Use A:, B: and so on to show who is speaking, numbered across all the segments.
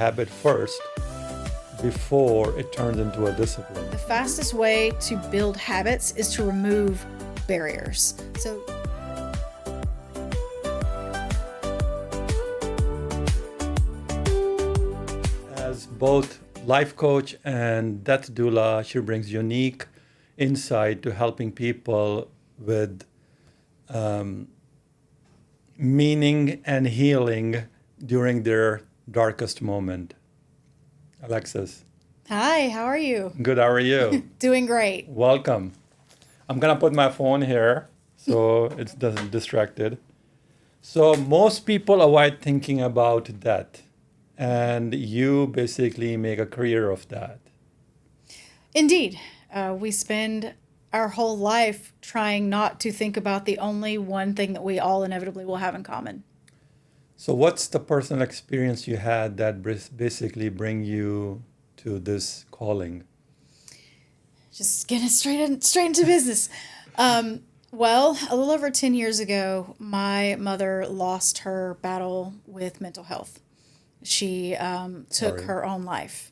A: habit first before it turns into a discipline.
B: The fastest way to build habits is to remove barriers. So
A: as both life coach and death doula, she brings unique insight to helping people with meaning and healing during their darkest moment. Alexis.
B: hi, how are you?
A: Good, how are you?
B: Doing great.
A: Welcome. I'm gonna put my phone here so it doesn't distracted. So most people avoid thinking about that, and you basically make a career of that.
B: Indeed, we spend our whole life trying not to think about the only one thing that we all inevitably will have in common.
A: So what's the personal experience you had that basically bring you to this calling?
B: Just getting straight into business. Well, a little over 10 years ago, my mother lost her battle with mental health. She took
A: Sorry.
B: her own life.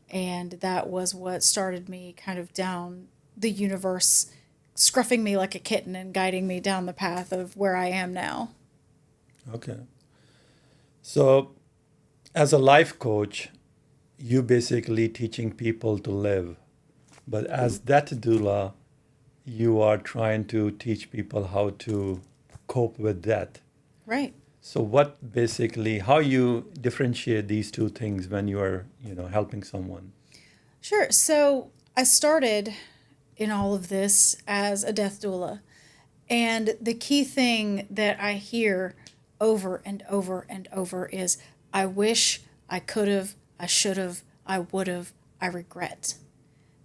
B: And that was what started me kind of down the universe, scruffing me like a kitten and guiding me down the path of where I am now.
A: Okay. So as a life coach, you basically teaching people to live. But as that doula, you are trying to teach people how to cope with that.
B: Right.
A: So what basically, how you differentiate these two things when you are, helping someone?
B: Sure. So I started in all of this as a death doula. And the key thing that I hear over and over and over is, I wish, I could have, I should have, I would have, I regret.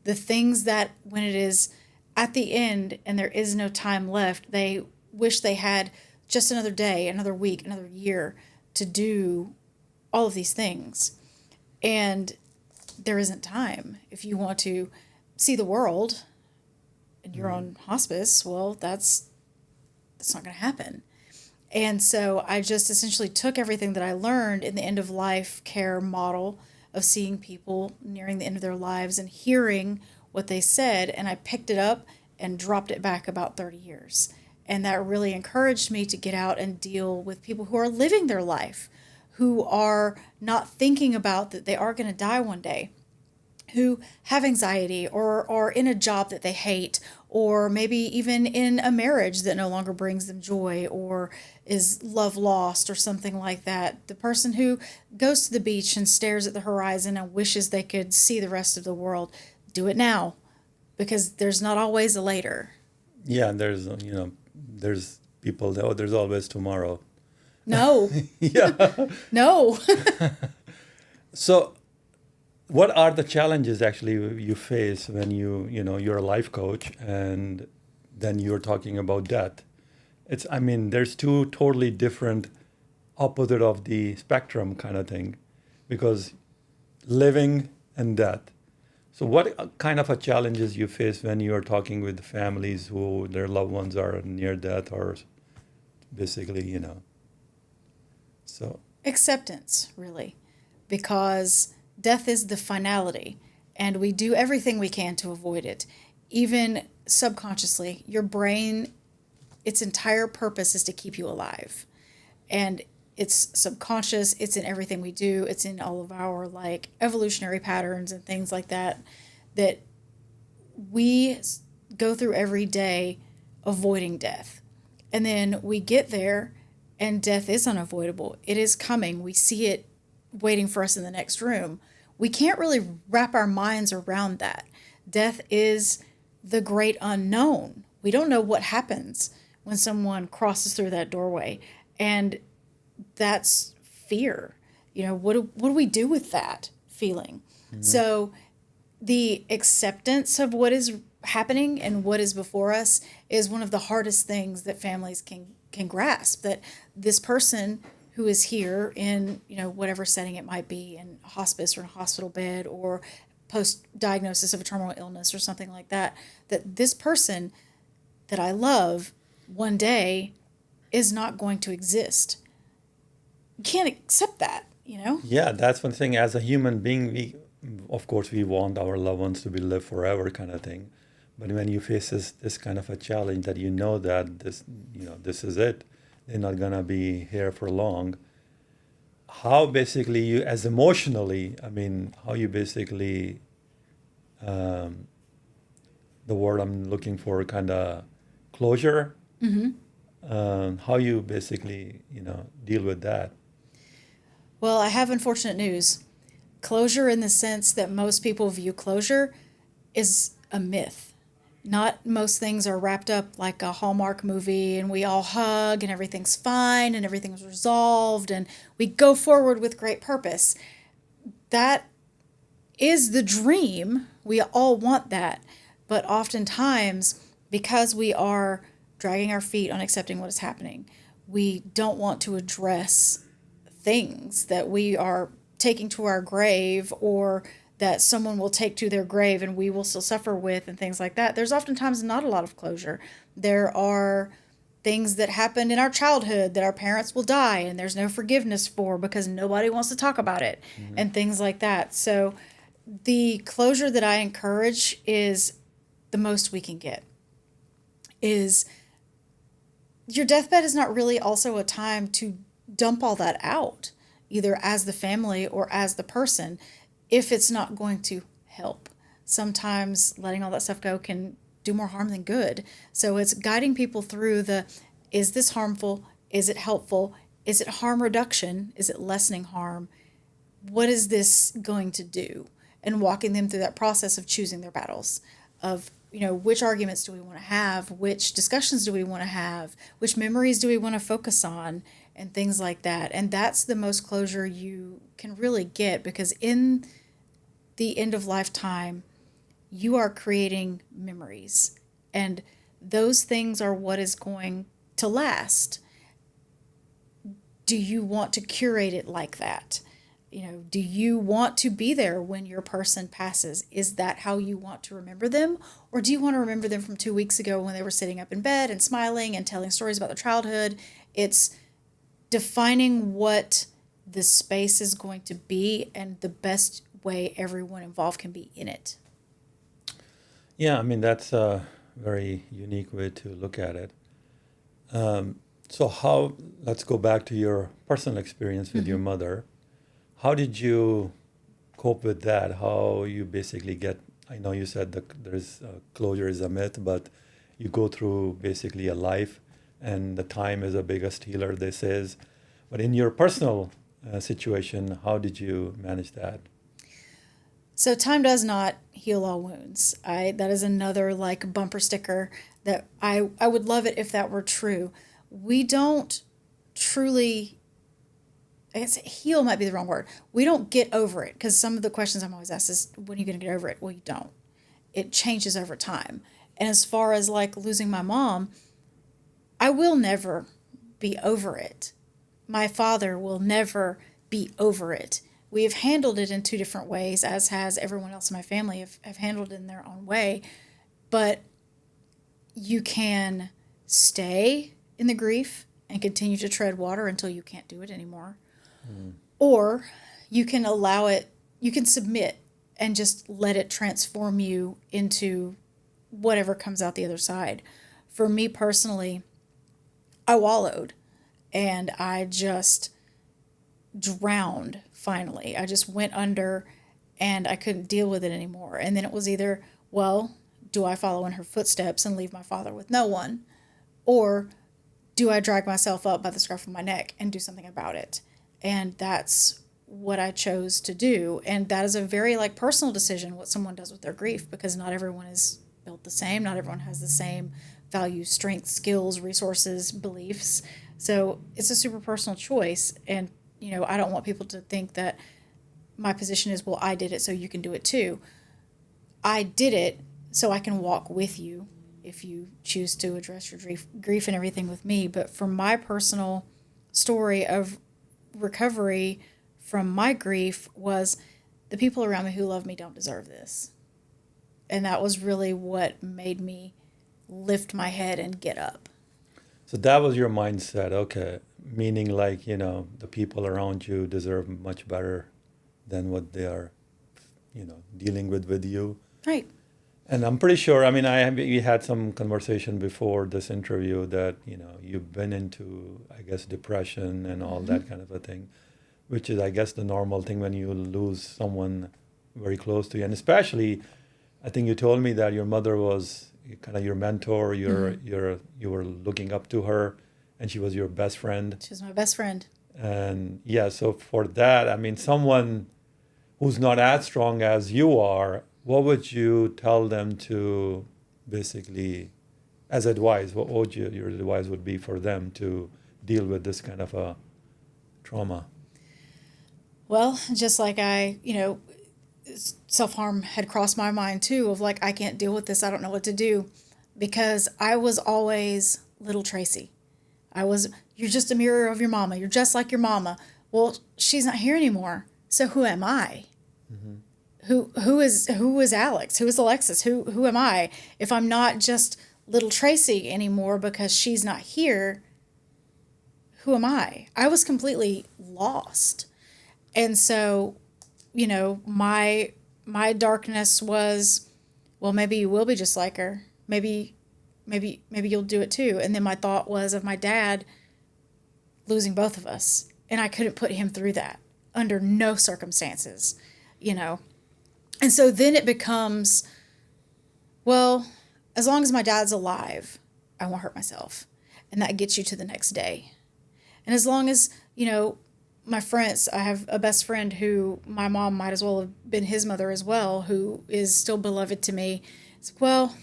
B: The things that when it is at the end and there is no time left, they wish they had just another day, another week, another year to do all of these things. And there isn't time. If you want to see the world and you're on hospice, well, that's not going to happen. And so I just essentially took everything that I learned in the end of life care model of seeing people nearing the end of their lives and hearing what they said, and I picked it up and dropped it back about 30 years. And that really encouraged me to get out and deal with people who are living their life, who are not thinking about that they are going to die one day, who have anxiety or are in a job that they hate, or maybe even in a marriage that no longer brings them joy, or is love lost or something like that. The person who goes to the beach and stares at the horizon and wishes they could see the rest of the world, do it now, because there's not always a later.
A: Yeah, there's people that, there's always tomorrow.
B: No.
A: Yeah.
B: No.
A: So what are the challenges actually you face when you're a life coach and then you're talking about death? There's two totally different opposite of the spectrum kind of thing, because living and death. So what kind of a challenges you face when you're talking with families who their loved ones are near death or basically, so.
B: Acceptance, really, because death is the finality, and we do everything we can to avoid it. Even subconsciously, your brain, its entire purpose is to keep you alive. And it's subconscious, it's in everything we do, it's in all of our evolutionary patterns and things like that, that we go through every day avoiding death. And then we get there and death is unavoidable. It is coming. We see it waiting for us in the next room. We can't really wrap our minds around that. Death is the great unknown. We don't know what happens when someone crosses through that doorway. And that's fear. What do we do with that feeling? Mm-hmm. So the acceptance of what is happening and what is before us is one of the hardest things that families can grasp, that this person who is here in, whatever setting it might be, in hospice or in a hospital bed or post-diagnosis of a terminal illness or something like that, that this person that I love one day is not going to exist. You can't accept that. you know?
A: Yeah, that's one thing. As a human being, we, of course, we want our loved ones to be live forever, kind of thing. But when you face this kind of a challenge that you know that this, this is it, they're not gonna be here for long. How basically you, as emotionally, I mean, how you basically, um, the word I'm looking for, kind of closure. How you basically, deal with that.
B: Well, I have unfortunate news. Closure, in the sense that most people view closure, is a myth. Not most things are wrapped up like a Hallmark movie and we all hug and everything's fine and everything's resolved and we go forward with great purpose. That is the dream. We all want that. But oftentimes, because we are dragging our feet on accepting what is happening, we don't want to address things that we are taking to our grave or that someone will take to their grave and we will still suffer with and things like that. There's oftentimes not a lot of closure. There are things that happened in our childhood that our parents will die and there's no forgiveness for because nobody wants to talk about it
A: Mm-hmm.
B: and things like that. So the closure that I encourage is the most we can get is your deathbed is not really also a time to dump all that out, either as the family or as the person, if it's not going to help. Sometimes letting all that stuff go can do more harm than good. So it's guiding people through the, is this harmful? Is it helpful? Is it harm reduction? Is it lessening harm? What is this going to do? And walking them through that process of choosing their battles, of which arguments do we want to have, which discussions do we want to have, which memories do we want to focus on, and things like that. And that's the most closure you can really get, because in the end of lifetime, you are creating memories, and those things are what is going to last. Do you want to curate it like that? Do you want to be there when your person passes? Is that how you want to remember them? Or do you want to remember them from 2 weeks ago when they were sitting up in bed and smiling and telling stories about their childhood? It's defining what the space is going to be and the best way everyone involved can be in it.
A: Yeah, I mean, that's a very unique way to look at it. So how, let's go back to your personal experience with your
B: Mm-hmm.
A: mother. How did you cope with that? How you basically get, I know you said that there's closure is a myth, but you go through basically a life and the time is the biggest healer, this is. But in your personal situation, how did you manage that?
B: So time does not heal all wounds. That is another like bumper sticker that I would love it if that were true. We don't truly, I guess heal might be the wrong word. We don't get over it, because some of the questions I'm always asked is, when are you going to get over it? Well, you don't. It changes over time. And as far as like losing my mom, I will never be over it. My father will never be over it. We have handled it in two different ways, as has everyone else in my family have handled it in their own way. But you can stay in the grief and continue to tread water until you can't do it anymore.
A: Mm.
B: Or you can allow it, you can submit and just let it transform you into whatever comes out the other side. For me personally, I wallowed and I just drowned finally. I just went under and I couldn't deal with it anymore. And then it was either, well, do I follow in her footsteps and leave my father with no one? Or do I drag myself up by the scruff of my neck and do something about it? And that's what I chose to do. And that is a very like personal decision, what someone does with their grief, because not everyone is built the same. Not everyone has the same values, strengths, skills, resources, beliefs. So it's a super personal choice. And, I don't want people to think that my position is, well, I did it, so you can do it too. I did it so I can walk with you if you choose to address your grief and everything with me. But from my personal story of recovery from my grief was, the people around me who love me don't deserve this. And that was really what made me lift my head and get up.
A: So that was your mindset. Okay, meaning like, the people around you deserve much better than what they are, dealing with you.
B: Right.
A: And I'm pretty sure, I mean, we had some conversation before this interview that, you've been into, I guess, depression and all that kind of a thing, which is, I guess, the normal thing when you lose someone very close to you. And especially, I think you told me that your mother was kind of your mentor, you were looking up to her, and she was your best friend.
B: She was my best friend.
A: And yeah, so for that, I mean, someone who's not as strong as you are, what would you tell them to basically, as advice, what would your advice would be for them to deal with this kind of a trauma?
B: Well, just like self-harm had crossed my mind too, of like, I can't deal with this. I don't know what to do, because I was always little Tracy. You're just a mirror of your mama. You're just like your mama. Well, she's not here anymore. So who am I? Who is Alex? Who is Alexis? Who am I? If I'm not just little Tracy anymore because she's not here, who am I? I was completely lost. And so, my darkness was, well, maybe you will be just like her. Maybe you'll do it too. And then my thought was of my dad losing both of us, and I couldn't put him through that under no circumstances. And so then it becomes, well, as long as my dad's alive, I won't hurt myself. And that gets you to the next day. And as long as, my friends, I have a best friend who my mom might as well have been his mother as well, who is still beloved to me. It's like, well,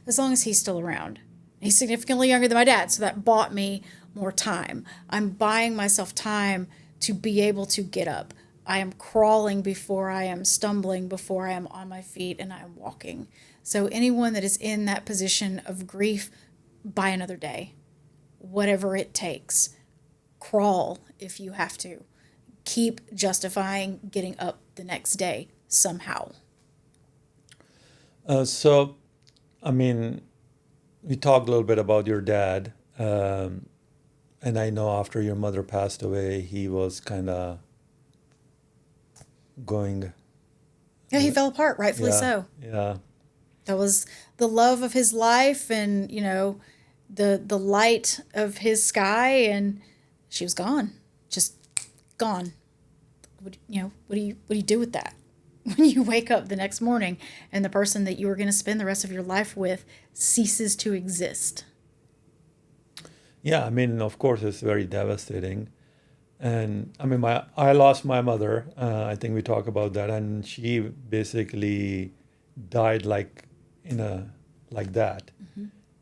B: as long as he's still around. He's significantly younger than my dad, so that bought me more time. I'm buying myself time to be able to get up. I am crawling before I am stumbling, before I am on my feet and I am walking. So anyone that is in that position of grief, buy another day, whatever it takes. Crawl if you have to. Keep justifying getting up the next day somehow.
A: So, I mean, we talked a little bit about your dad, and I know after your mother passed away, he was kind of going.
B: Yeah, he fell apart, rightfully
A: Yeah,
B: so.
A: yeah.
B: That was the love of his life, and the light of his sky, and she was gone, just gone. What do you do with that when you wake up the next morning and the person that you were going to spend the rest of your life with ceases to exist?
A: Yeah, I mean, of course, it's very devastating. And I mean, I lost my mother. I think we talk about that, and she basically died like that.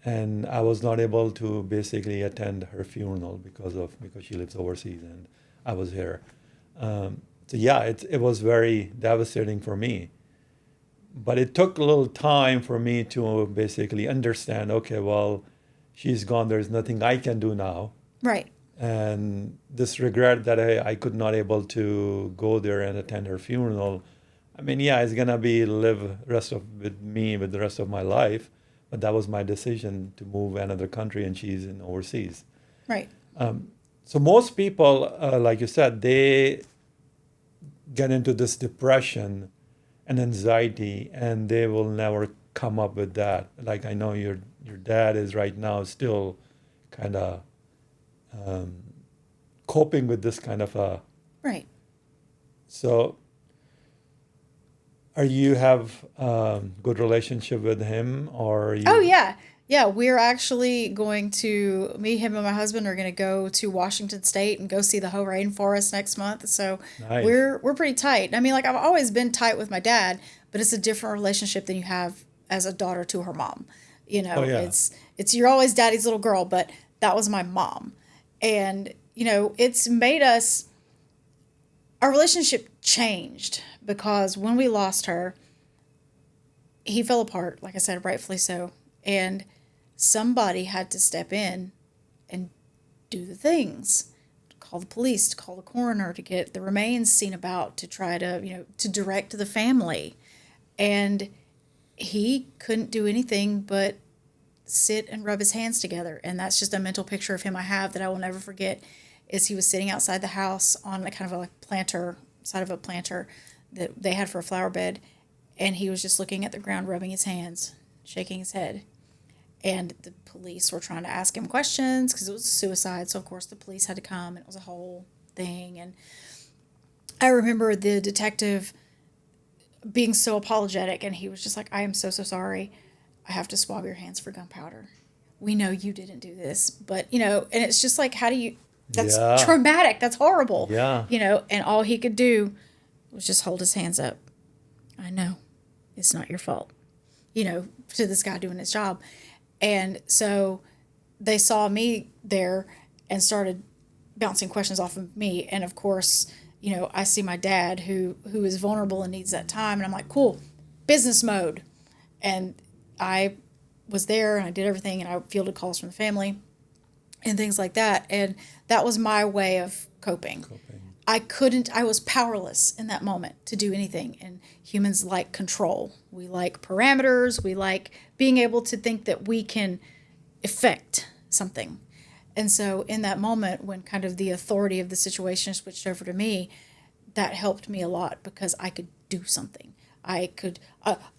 A: And I was not able to basically attend her funeral because she lives overseas and I was here. So yeah, it was very devastating for me. But it took a little time for me to basically understand. Okay, well, she's gone. There's nothing I can do now.
B: Right.
A: And this regret that I could not able to go there and attend her funeral, I mean, yeah, it's gonna be live rest of with me with the rest of my life, but that was my decision to move another country, and she's in overseas.
B: Right.
A: So most people, like you said, they get into this depression and anxiety, and they will never come up with that. Like I know your dad is right now still kind of coping with this kind of a.
B: Right.
A: So, are you have good relationship with him, or are you?
B: Oh yeah. Yeah, we're actually going to me, him, and my husband are going to go to Washington State and go see the whole rainforest next month. So
A: Nice.
B: we're pretty tight. I mean, like I've always been tight with my dad, but it's a different relationship than you have as a daughter to her mom.
A: Oh yeah.
B: It's you're always daddy's little girl, but that was my mom, and it's made us our relationship changed because when we lost her, he fell apart. Like I said, rightfully so, and somebody had to step in and do the things, to call the police, to call the coroner, to get the remains seen about, to try to, to direct the family. And he couldn't do anything but sit and rub his hands together. And that's just a mental picture of him I have that I will never forget. Is he was sitting outside the house on a kind of a planter, side of a planter that they had for a flower bed. And he was just looking at the ground, rubbing his hands, shaking his head. And the police were trying to ask him questions because it was a suicide. So, of course, the police had to come, and it was a whole thing. And I remember the detective being so apologetic, and he was just like, I am so, so sorry. I have to swab your hands for gunpowder. We know you didn't do this, but, and it's just like, how do you, that's traumatic. That's horrible.
A: Yeah.
B: And all he could do was just hold his hands up. I know it's not your fault, to this guy doing his job. And so they saw me there and started bouncing questions off of me. And of course, I see my dad who is vulnerable and needs that time. And I'm like, cool, business mode. And I was there and I did everything, and I fielded calls from the family and things like that. And that was my way of coping. I was powerless in that moment to do anything. And humans like control. We like parameters. We like being able to think that we can affect something. And so in that moment, when kind of the authority of the situation switched over to me, that helped me a lot because I could do something. I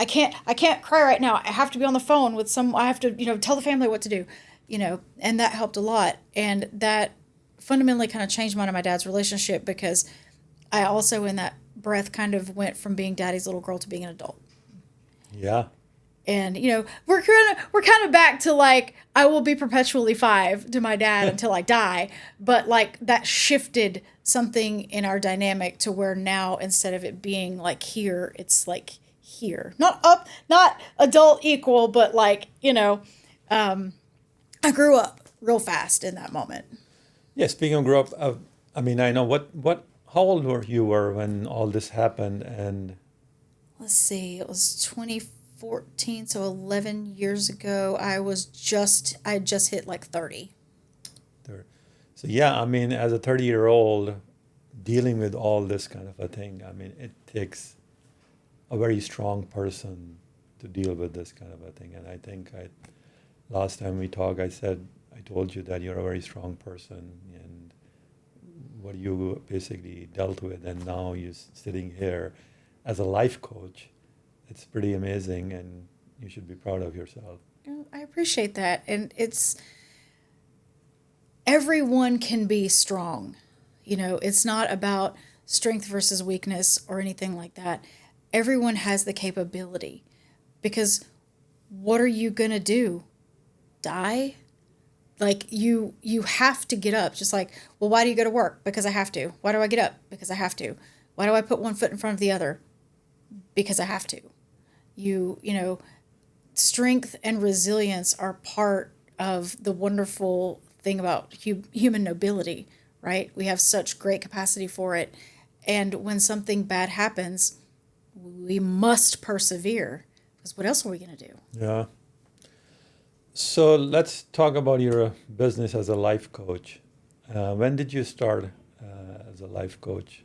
B: can't cry right now. I have to be on the phone with I have to, tell the family what to do, and that helped a lot. And that fundamentally kind of changed mine and my dad's relationship, because I also in that breath kind of went from being daddy's little girl to being an adult.
A: Yeah.
B: And we're kind of back to like, I will be perpetually 5 to my dad until I die, but like that shifted something in our dynamic to where now, instead of it being like here, it's like here, not up, not adult equal, but like I grew up real fast in that moment.
A: Yeah, speaking of grow up, I know how old were you when all this happened? And
B: let's see, it was 2014, so 11 years ago. I had just hit like 30.
A: So yeah, as a 30-year-old dealing with all this kind of a thing, it takes a very strong person to deal with this kind of a thing. And I think last time we talked, I told you that you're a very strong person and what you basically dealt with, and now you're sitting here as a life coach. It's pretty amazing, and you should be proud of yourself.
B: I appreciate that. And everyone can be strong. It's not about strength versus weakness or anything like that. Everyone has the capability, because what are you going to do? Die? Like you have to get up. Just like, well, why do you go to work? Because I have to. Why do I get up? Because I have to. Why do I put one foot in front of the other? Because I have to. Strength and resilience are part of the wonderful thing about human nobility, right? We have such great capacity for it. And when something bad happens, we must persevere, because what else are we going to do?
A: Yeah. So let's talk about your business as a life coach. When did you start as a life coach?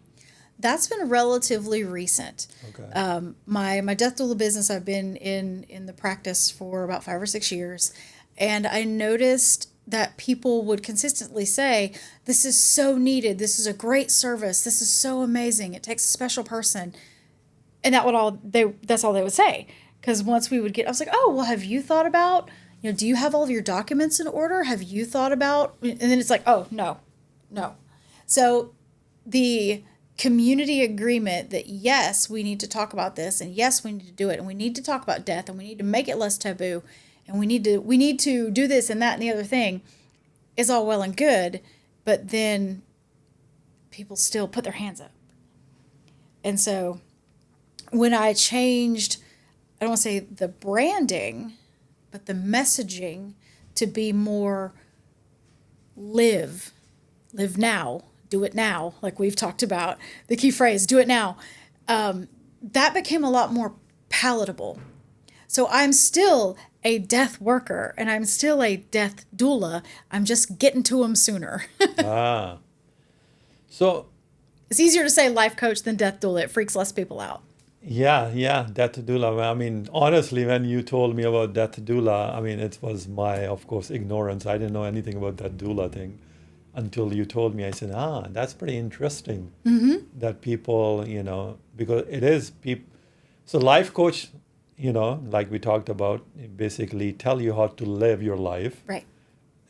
B: That's been relatively recent.
A: Okay.
B: My death doula business, I've been in the practice for about 5 or 6 years, and I noticed that people would consistently say, "This is so needed. This is a great service. This is so amazing. It takes a special person," and that's all they would say. Because once we would get, I was like, "Oh, well, have you thought about?" Do you have all of your documents in order? Have you thought about? And then it's like, oh, no. So the community agreement that, yes, we need to talk about this, and yes, we need to do it, and we need to talk about death, and we need to make it less taboo, and we need to do this and that and the other thing, is all well and good, but then people still put their hands up. And so when I changed, I don't want to say the branding, but the messaging to be more live now, do it now, like we've talked about, the key phrase, do it now, that became a lot more palatable. So I'm still a death worker, and I'm still a death doula. I'm just getting to them sooner.
A: So
B: it's easier to say life coach than death doula. It freaks less people out.
A: Yeah, death doula. Well, I mean, honestly, when you told me about death doula, I mean, it was my, of course, ignorance. I didn't know anything about that doula thing until you told me. I said, that's pretty interesting that people, because it is people. So life coach, like we talked about, basically tell you how to live your life.
B: Right.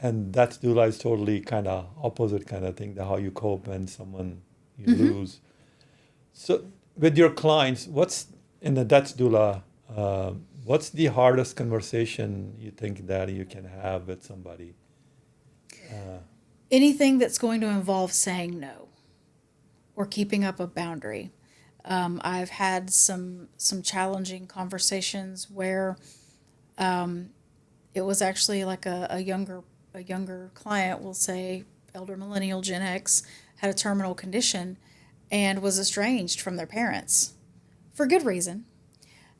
A: And that doula is totally kind of opposite kind of thing, the how you cope when someone you lose. So with your clients, what's in the Dutch doula? What's the hardest conversation you think that you can have with somebody?
B: Anything that's going to involve saying no or keeping up a boundary. I've had some challenging conversations where it was actually like a younger client, will say elder millennial Gen X, had a terminal condition and was estranged from their parents for good reason.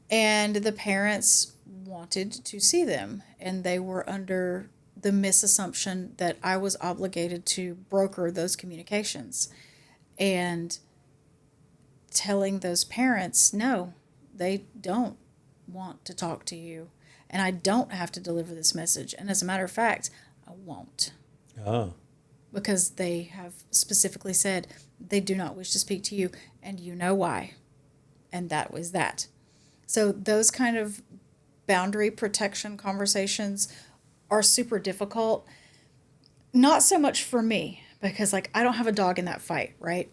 B: And the parents wanted to see them, and they were under the misassumption that I was obligated to broker those communications. And telling those parents, no, they don't want to talk to you, and I don't have to deliver this message. And as a matter of fact, I won't,
A: Ah,
B: because they have specifically said they do not wish to speak to you, and you know why. And that was that. So those kind of boundary protection conversations are super difficult. Not so much for me, because like I don't have a dog in that fight, right?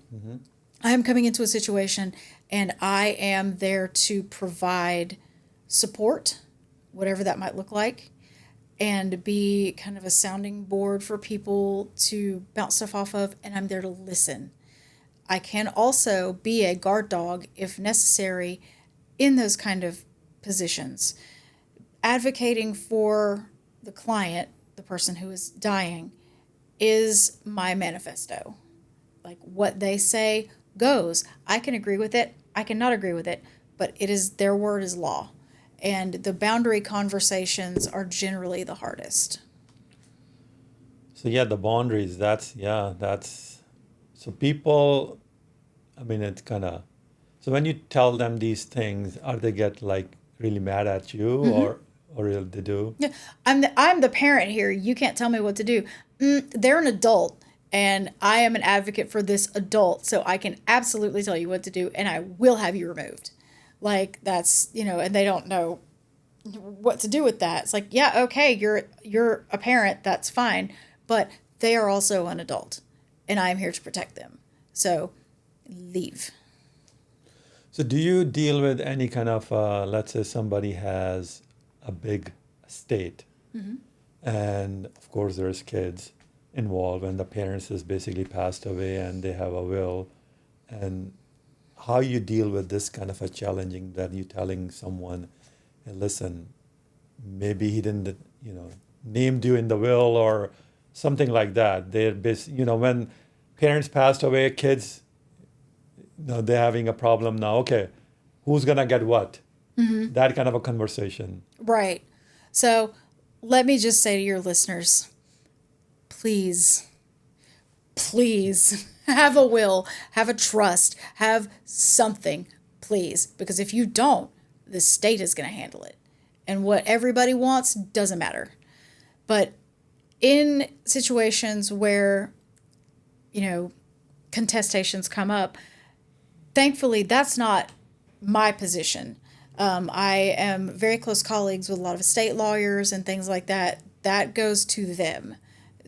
B: I am coming into a situation and I am there to provide support, whatever that might look like, and be kind of a sounding board for people to bounce stuff off of, and I'm there to listen. I can also be a guard dog if necessary in those kind of positions. Advocating for the client, the person who is dying, is my manifesto. Like what they say goes. I can agree with it, I cannot agree with it, but it is their word is law. And the boundary conversations are generally the hardest.
A: so yeah, the boundaries. That's so people. I mean, it's kind of so when you tell them these things, are they get like really mad at you, or they do?
B: Yeah, I'm the parent here. You can't tell me what to do. They're an adult, and I am an advocate for this adult, so I can absolutely tell you what to do, and I will have you removed. Like that's and they don't know what to do with that. It's like, yeah, okay, you're a parent, that's fine, but they are also an adult, and I am here to protect them. So leave.
A: So do you deal with any kind of let's say somebody has a big estate, and of course there's kids involved, and the parents has basically passed away, and they have a will, and how you deal with this kind of a challenging that you telling someone, hey, listen, maybe he didn't, named you in the will or something like that. When parents passed away, kids, they're having a problem now. Okay, who's gonna get what? That kind of a conversation.
B: Right. So let me just say to your listeners, please, please have a will, have a trust, have something, please. Because if you don't, the state is going to handle it. And what everybody wants doesn't matter. But in situations where, contestations come up, thankfully, that's not my position. I am very close colleagues with a lot of estate lawyers and things like that. That goes to them.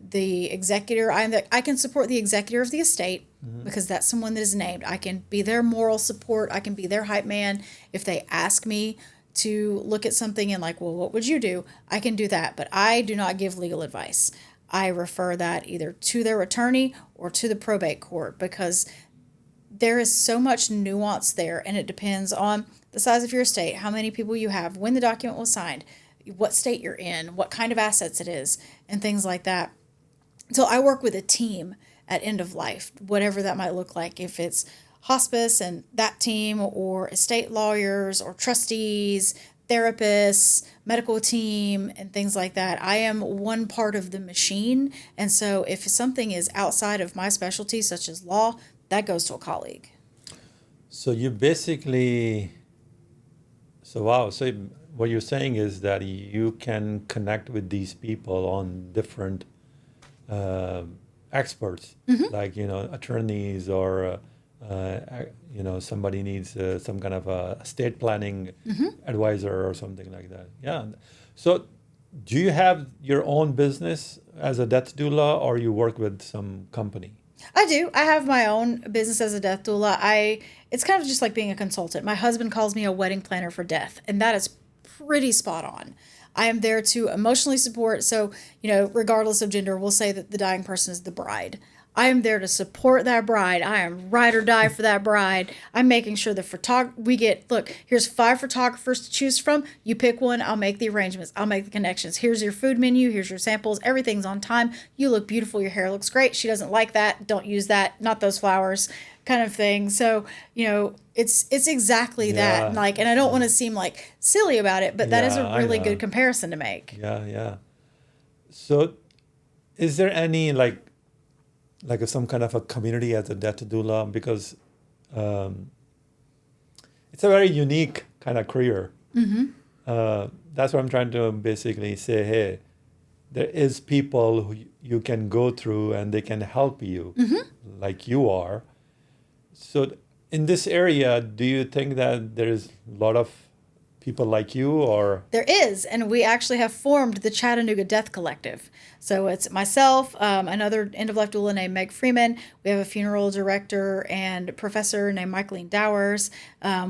B: The executor, I can support the executor of the estate because that's someone that is named. I can be their moral support. I can be their hype man. If they ask me to look at something and like, well, what would you do? I can do that. But I do not give legal advice. I refer that either to their attorney or to the probate court, because there is so much nuance there, and it depends on the size of your estate, how many people you have, when the document was signed, what state you're in, what kind of assets it is, and things like that. So I work with a team at end of life, whatever that might look like. If it's hospice and that team, or estate lawyers or trustees, therapists, medical team, and things like that. I am one part of the machine. And so if something is outside of my specialty, such as law, that goes to a colleague.
A: So you basically So wow. So what you're saying is that you can connect with these people on different uh, experts, like attorneys or somebody needs some kind of a estate planning advisor or something like that. Yeah. So do you have your own business as a death doula, or you work with some company?
B: I do. I have my own business as a death doula. It's kind of just like being a consultant. My husband calls me a wedding planner for death, and that is pretty spot on. I am there to emotionally support. So, regardless of gender, we'll say that the dying person is the bride. I am there to support that bride. I am ride or die for that bride. I'm making sure the we get, look, here's 5 photographers to choose from. You pick one, I'll make the arrangements, I'll make the connections. Here's your food menu, here's your samples, everything's on time. You look beautiful, your hair looks great. She doesn't like that, don't use that, not those flowers, kind of thing. So, it's exactly that.
A: Yeah,
B: And I don't want to seem like silly about it, but that is a
A: yeah, I
B: really good
A: know.
B: comparison to make.
A: Yeah, yeah. So is there any some kind of a community as a death doula? Because um, it's a very unique kind of career. That's what I'm trying to basically say. Hey, there is people who you can go through and they can help you, like you are. So in this area, do you think that there is a lot of people like you, or
B: There is, and we actually have formed the Chattanooga Death Collective. So it's myself, another end-of-life doula named Meg Freeman. We have a funeral director and professor named Michaeline Dowers.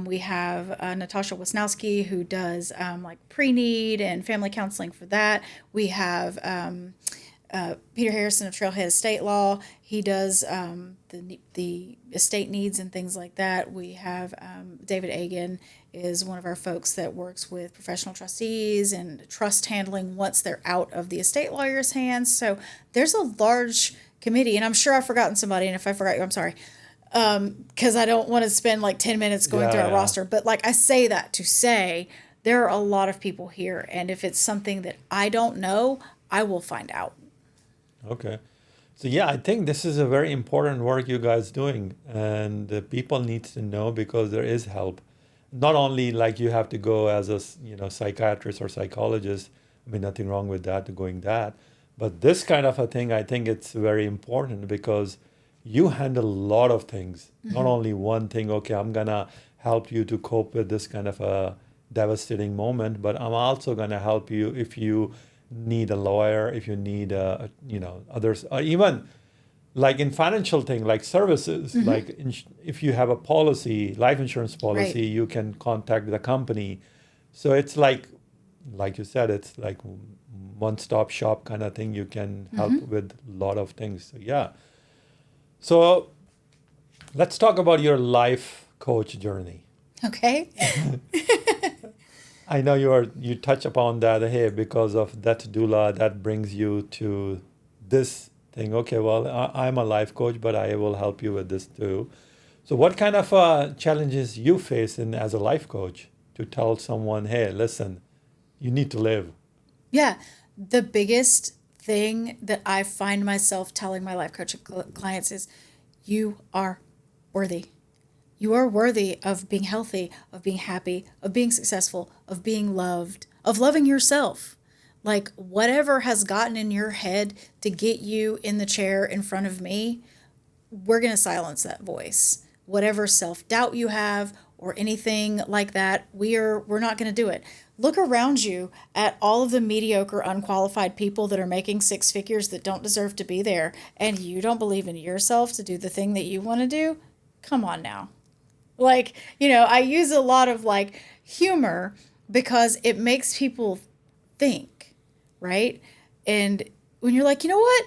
B: We have Natasha Wisnowski, who does like pre-need and family counseling for that. We have Peter Harrison of Trailhead Estate Law. He does the estate needs and things like that. We have David Agan is one of our folks that works with professional trustees and trust handling once they're out of the estate lawyer's hands. So there's a large committee, and I'm sure I've forgotten somebody, and if I forgot you, I'm sorry. Because I don't want to spend like 10 minutes going through
A: yeah,
B: our
A: yeah.
B: roster. But like I say that to say there are a lot of people here, and if it's something that I don't know, I will find out.
A: Okay. So yeah, I think this is a very important work you guys doing, and people need to know because there is help. Not only like you have to go as a psychiatrist or psychologist. I mean, nothing wrong with that, going that, but this kind of a thing, I think it's very important because you handle a lot of things, not only one thing. Okay, I'm gonna help you to cope with this kind of a devastating moment, but I'm also gonna help you if you need a lawyer, if you need others, or even like in financial thing like services, like if you have a policy, life insurance
B: Right.
A: policy, you can contact the company. So it's like you said, it's like one-stop shop kind of thing. You can help with a lot of things. So yeah. So let's talk about your life coach journey.
B: Okay.
A: I know you touch upon that. Hey, because of that doula, that brings you to this thing. Okay, well, I'm a life coach, but I will help you with this too. So, what kind of challenges you face as a life coach to tell someone, hey, listen, you need to live?
B: Yeah. The biggest thing that I find myself telling my life coaching clients is you are worthy. You are worthy of being healthy, of being happy, of being successful, of being loved, of loving yourself. Like whatever has gotten in your head to get you in the chair in front of me, we're going to silence that voice. Whatever self-doubt you have or anything like that, we're not going to do it. Look around you at all of the mediocre, unqualified people that are making 6 figures that don't deserve to be there, and you don't believe in yourself to do the thing that you want to do. Come on now. Like, I use a lot of like humor because it makes people think, right? And when you're like, you know what?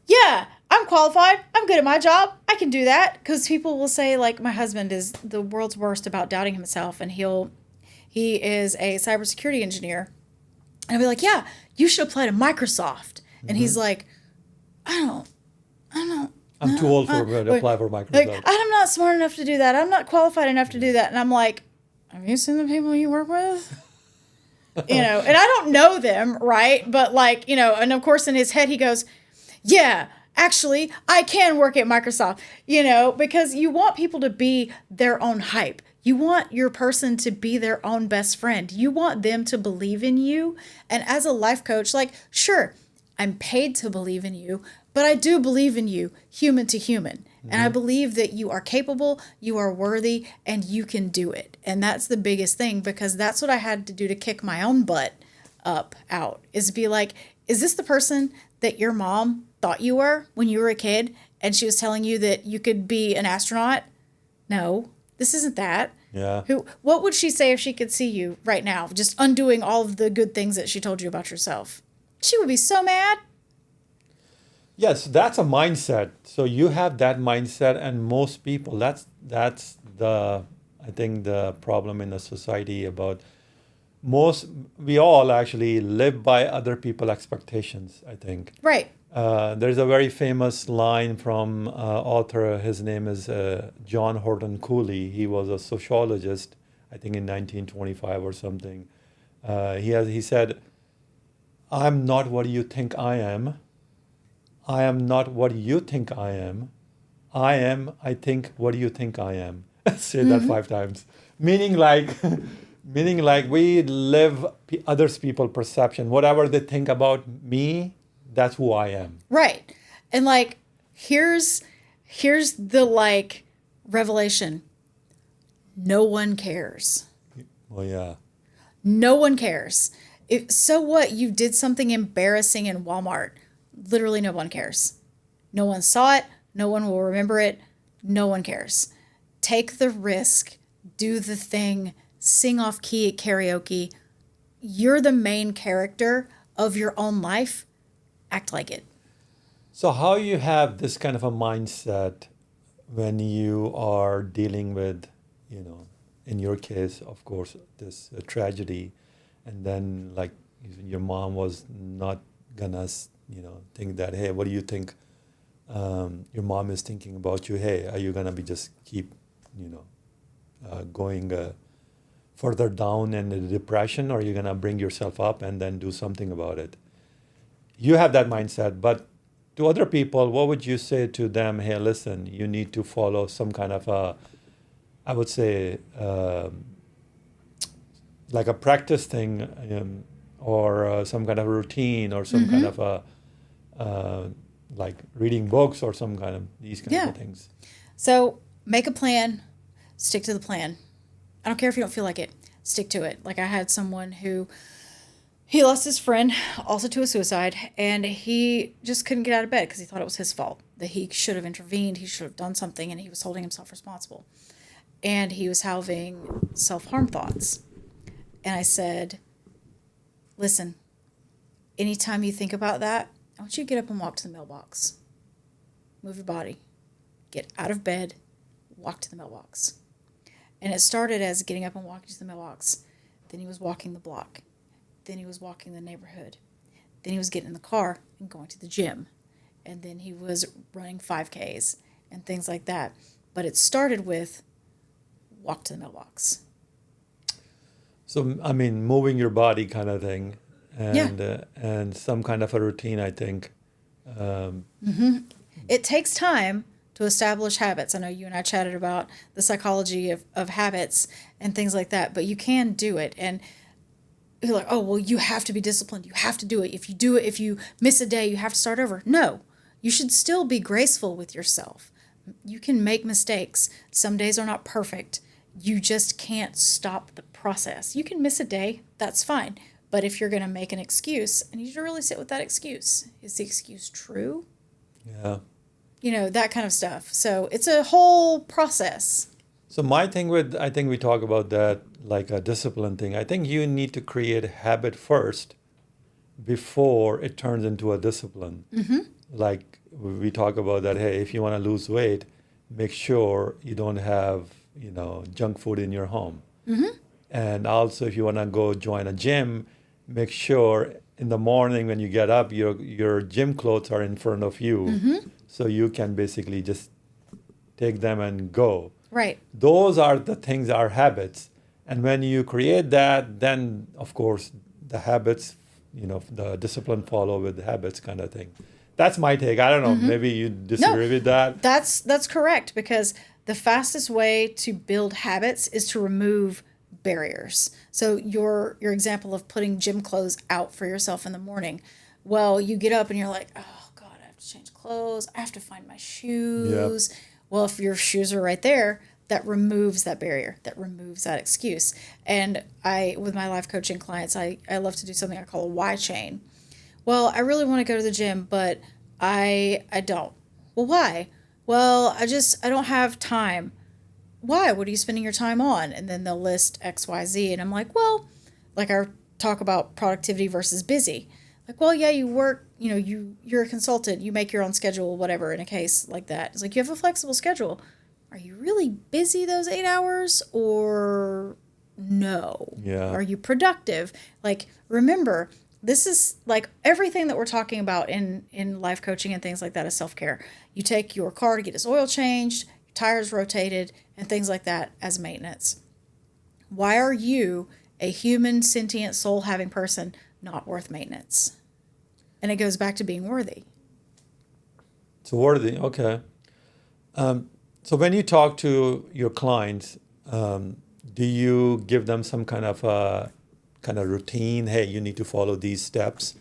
B: Yeah, I'm qualified. I'm good at my job. I can do that. Because people will say, like, my husband is the world's worst about doubting himself, and he is a cybersecurity engineer. And I'll be like, yeah, you should apply to Microsoft. And he's like, I don't
A: I'm too old to apply for
B: like,
A: Microsoft.
B: I'm not smart enough to do that. I'm not qualified enough to do that. And I'm like, have you seen the people you work with? And I don't know them, right? But like, and of course in his head he goes, yeah, actually, I can work at Microsoft, because you want people to be their own hype. You want your person to be their own best friend. You want them to believe in you. And as a life coach, like, sure, I'm paid to believe in you, but I do believe in you, human to human. And I believe that you are capable, you are worthy, and you can do it. And that's the biggest thing, because that's what I had to do to kick my own butt out, is be like, is this the person that your mom thought you were when you were a kid and she was telling you that you could be an astronaut? No, this isn't that.
A: Yeah.
B: What would she say if she could see you right now, just undoing all of the good things that she told you about yourself? She would be so mad.
A: Yes, that's a mindset. So you have that mindset, and most people, that's the I think the problem in the society about most we all actually live by other people expectations, I think.
B: Right.
A: There's a very famous line from author. His name is John Horton Cooley. He was a sociologist, I think in 1925 or something. He said, "I'm not what you think I am. I am not what you think I am. I am, I think, what you think I am." Say that 5 times. Meaning like, meaning like we live others people perception. Whatever they think about me, that's who I am.
B: Right. And like, here's the like revelation. No one cares.
A: Well, yeah.
B: No one cares. So what? You did something embarrassing in Walmart. Literally no one cares. No one saw it. No one will remember it. No one cares. Take the risk. Do the thing. Sing off key at karaoke. You're the main character of your own life. Act like it.
A: So how you have this kind of a mindset when you are dealing with, in your case, of course, this tragedy, and then like your mom was not gonna, think that, hey, what do you think? Your mom is thinking about you. Hey, are you gonna be just keep, going further down in the depression, or are you gonna bring yourself up and then do something about it? You have that mindset, but to other people, what would you say to them? Hey, listen, you need to follow some kind of a, I would say, like a practice thing, or some kind of routine, or some kind of a, like reading books, or some kind of these kind of things.
B: So make a plan, stick to the plan. I don't care if you don't feel like it, stick to it. Like I had someone who, he lost his friend also to a suicide, and he just couldn't get out of bed because he thought it was his fault, that he should have intervened, he should have done something, and he was holding himself responsible. And he was having self-harm thoughts. And I said, listen, anytime you think about that, I want you to get up and walk to the mailbox. Move your body. Get out of bed, walk to the mailbox. And it started as getting up and walking to the mailbox. Then he was walking the block. Then he was walking the neighborhood. Then he was getting in the car and going to the gym. And then he was running 5Ks and things like that. But it started with walk to the mailbox.
A: So, I mean, moving your body kind of thing, and some kind of a routine, I think.
B: It takes time to establish habits. I know you and I chatted about the psychology of habits and things like that, but you can do it. And you're like, oh, well, you have to be disciplined. You have to do it. If you do it, if you miss a day, you have to start over. No, you should still be graceful with yourself. You can make mistakes. Some days are not perfect. You just can't stop the process. You can miss a day. That's fine. But if you're going to make an excuse, I need you to really sit with that excuse. Is the excuse true?
A: Yeah.
B: That kind of stuff. So it's a whole process.
A: So my thing with, I think we talk about that like a discipline thing. I think you need to create a habit first before it turns into a discipline. Like we talk about that, hey, if you want to lose weight, make sure you don't have, junk food in your home. And also if you want to go join a gym, make sure in the morning when you get up, your gym clothes are in front of you. So you can basically just take them and go.
B: Right.
A: Those are the things, are habits. And when you create that, then of course the habits, the discipline follow with the habits kind of thing. That's my take. I don't know. Maybe you disagree with that.
B: That's correct, because the fastest way to build habits is to remove barriers. So your example of putting gym clothes out for yourself in the morning. Well, you get up and you're like, "Oh God, I have to change clothes. I have to find my
A: Yep.
B: shoes." Well, if your shoes are right there, that removes that barrier, that removes that excuse. And with my life coaching clients, I love to do something I call a why chain. Well, I really want to go to the gym, but I don't. Well, why? Well, I don't have time. Why? What are you spending your time on? And then they'll list X, Y, Z. And I'm like, well, like I talk about productivity versus busy. Like, well, yeah, you work, you're a consultant, you make your own schedule, whatever, in a case like that. It's like you have a flexible schedule. Are you really busy those 8 hours or no?
A: Yeah.
B: Are you productive? Like, remember, this is like everything that we're talking about in life coaching and things like that is self-care. You take your car to get its oil changed, your tires rotated, and things like that as maintenance. Why are you, a human, sentient, soul having person, not worth maintenance? And it goes back to being worthy.
A: So worthy. Okay. So when you talk to your clients, do you give them some kind of routine? Hey, you need to follow these steps,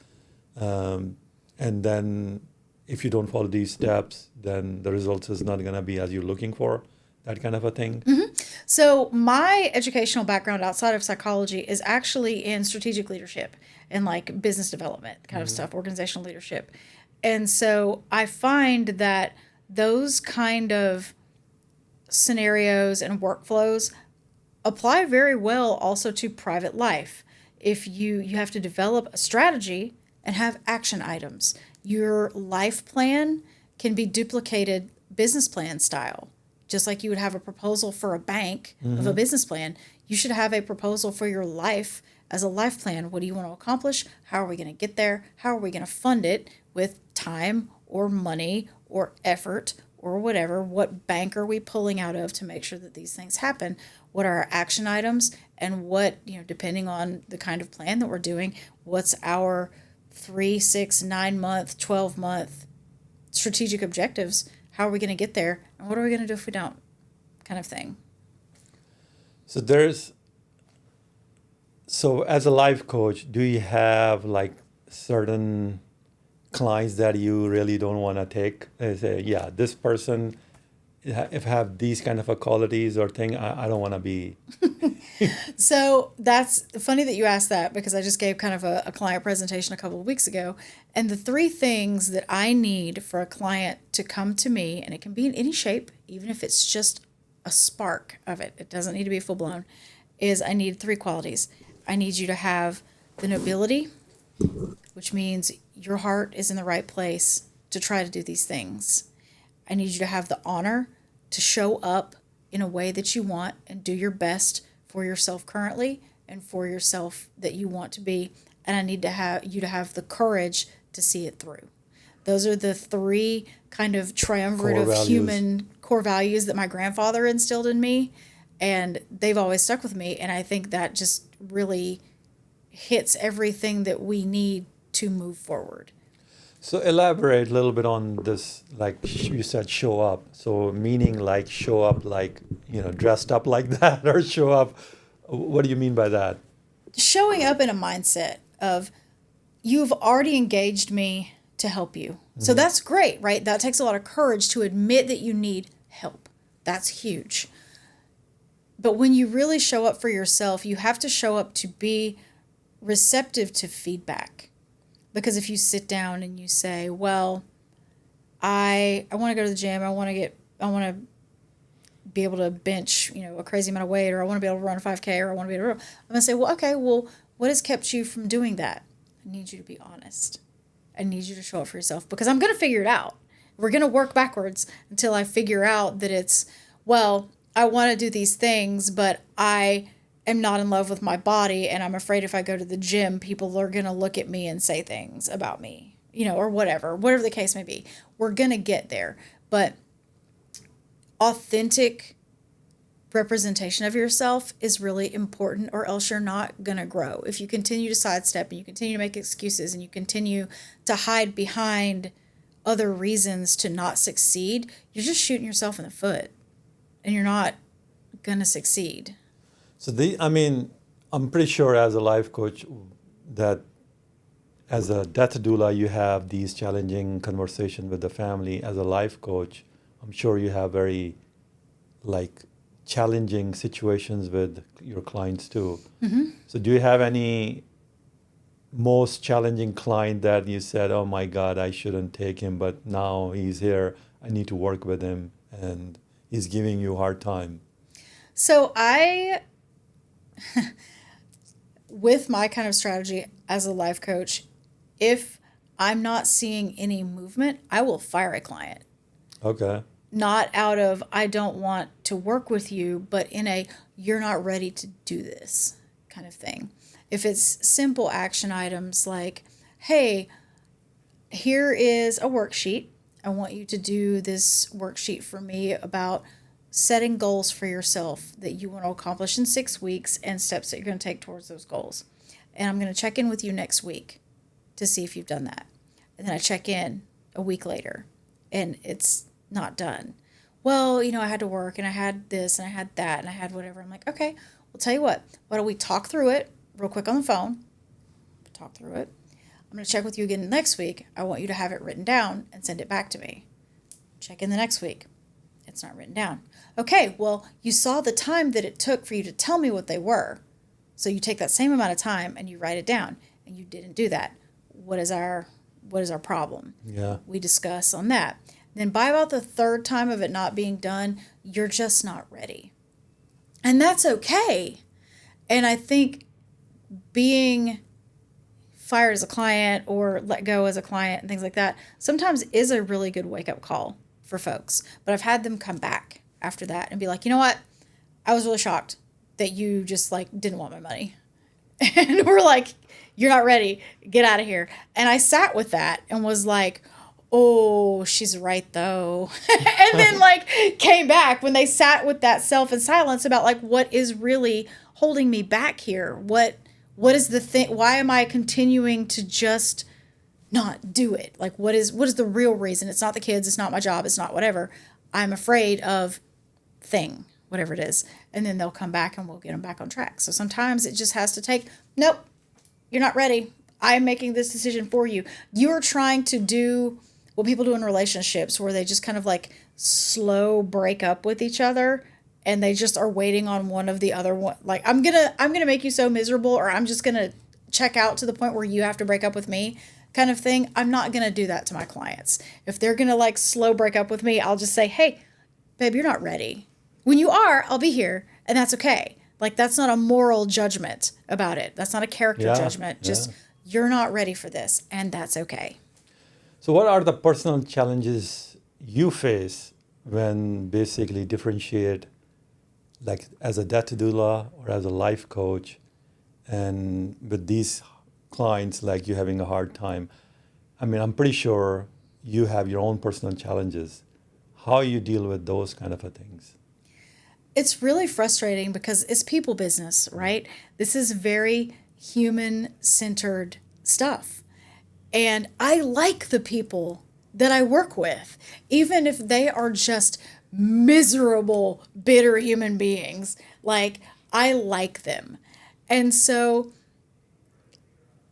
A: and then if you don't follow these steps, then the results is not gonna be as you're looking for. That kind of a thing.
B: So, my educational background outside of psychology is actually in strategic leadership and like business development kind of stuff, organizational leadership. And so, I find that those kind of scenarios and workflows apply very well also to private life. If you have to develop a strategy and have action items. Your life plan can be duplicated business plan style. Just like you would have a proposal for a bank of a business plan, you should have a proposal for your life as a life plan. What do you want to accomplish? How are we going to get there? How are we going to fund it with time or money or effort or whatever? What bank are we pulling out of to make sure that these things happen? What are our action items? And what, depending on the kind of plan that we're doing, what's our 3, 6, 9 month, 12-month strategic objectives? How are we going to get there? And what are we going to do if we don't? Kind of thing.
A: So as a life coach, do you have like certain clients that you really don't want to take? Say, yeah, this person, if have these kind of a qualities or thing, I don't want to be.
B: So that's funny that you asked that because I just gave kind of a client presentation a couple of weeks ago. And the 3 things that I need for a client to come to me, and it can be in any shape, even if it's just a spark of it, it doesn't need to be full blown, is I need 3 qualities. I need you to have the nobility, which means your heart is in the right place to try to do these things. I need you to have the honor to show up in a way that you want and do your best for yourself currently and for yourself that you want to be. And I need to have you to have the courage to see it through. Those are the 3 kind of triumvirate
A: Core
B: of
A: values.
B: human core values that my grandfather instilled in me. And they've always stuck with me. And I think that just really hits everything that we need to move forward.
A: So elaborate a little bit on this, like you said, show up. So meaning like show up like, dressed up like that or show up. What do you mean by that?
B: Showing up in a mindset of you've already engaged me to help you. So that's great, right? That takes a lot of courage to admit that you need help. That's huge. But when you really show up for yourself, you have to show up to be receptive to feedback. Because if you sit down and you say, well, I want to go to the gym, I want to be able to bench, a crazy amount of weight, or I want to be able to run a 5K, or I want to be able to, I'm going to say, well, okay, well, what has kept you from doing that? I need you to be honest. I need you to show up for yourself because I'm going to figure it out. We're going to work backwards until I figure out that it's, well, I want to do these things, but I am not in love with my body, and I'm afraid if I go to the gym, people are going to look at me and say things about me, or whatever the case may be. We're going to get there. But authentic representation of yourself is really important, or else you're not going to grow. If you continue to sidestep and you continue to make excuses and you continue to hide behind other reasons to not succeed, you're just shooting yourself in the foot. and you're not going to succeed.
A: So I mean, I'm pretty sure as a life coach that as a death doula, you have these challenging conversations with the family. As a life coach, I'm sure you have very like challenging situations with your clients too. So do you have any most challenging client that you said, oh my God, I shouldn't take him, but now he's here, I need to work with him and he's giving you a hard time?
B: So with my kind of strategy as a life coach, if I'm not seeing any movement, I will fire a client.
A: Okay.
B: Not out of, I don't want to work with you, but in a, you're not ready to do this kind of thing. If it's simple action items like, hey, here is a worksheet. I want you to do this worksheet for me about setting goals for yourself that you want to accomplish in 6 weeks and steps that you're going to take towards those goals. And I'm going to check in with you next week to see if you've done that. And then I check in a week later and it's not done. Well, I had to work and I had this and I had that and I had whatever. I'm like, okay, well, tell you what, why don't we talk through it real quick on the phone? Talk through it. I'm going to check with you again next week. I want you to have it written down and send it back to me. Check in the next week. It's not written down. Okay, well, you saw the time that it took for you to tell me what they were. So you take that same amount of time and you write it down, and you didn't do that. What is our problem?
A: Yeah.
B: We discuss on that. Then by about the third time of it not being done, you're just not ready. And that's okay. And I think being fired as a client or let go as a client and things like that sometimes is a really good wake-up call for folks. But I've had them come back after that and be like, you know what? I was really shocked that you just didn't want my money. And we're like, you're not ready. Get out of here. And I sat with that and was like, oh, she's right though. And then came back when they sat with that self and silence about what is really holding me back here? What is the thing? Why am I continuing to just not do it? What is the real reason? It's not the kids. It's not my job. It's not whatever. I'm afraid of thing, whatever it is. And then they'll come back and we'll get them back on track. So sometimes it just has to take, nope, you're not ready. I'm making this decision for you. You're trying to do what people do in relationships where they just kind of slow break up with each other and they just are waiting on one of the other one. I'm going to make you so miserable, or I'm just going to check out to the point where you have to break up with me kind of thing. I'm not going to do that to my clients. If they're going to slow break up with me, I'll just say, hey, babe, you're not ready. When you are, I'll be here, and that's okay. That's not a moral judgment about it. That's not a character judgment. Just, you're not ready for this, and that's okay.
A: So what are the personal challenges you face when basically differentiate as a death doula or as a life coach, and with these clients you're having a hard time? I mean, I'm pretty sure you have your own personal challenges. How you deal with those kind of things?
B: It's really frustrating because it's people business, right? This is very human-centered stuff. And I like the people that I work with, even if they are just miserable, bitter human beings. I like them. And so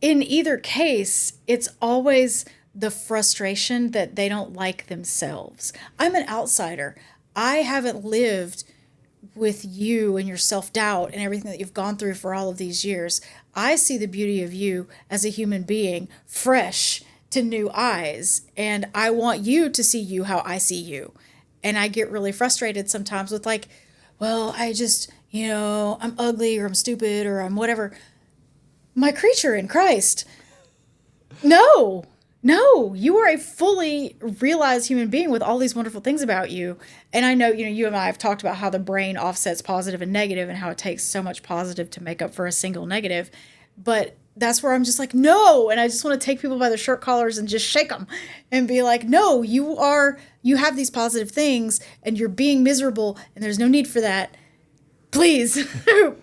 B: in either case, it's always the frustration that they don't like themselves. I'm an outsider. I haven't lived with you and your self-doubt and everything that you've gone through for all of these years. I see the beauty of you as a human being, fresh to new eyes. And I want you to see you how I see you. And I get really frustrated sometimes with well, I just, I'm ugly or I'm stupid or I'm whatever. My creature in Christ. No, you are a fully realized human being with all these wonderful things about you. And I know, you and I have talked about how the brain offsets positive and negative and how it takes so much positive to make up for a single negative. But that's where I'm just no. And I just want to take people by their shirt collars and just shake them and be like, no, you have these positive things and you're being miserable and there's no need for that. Please,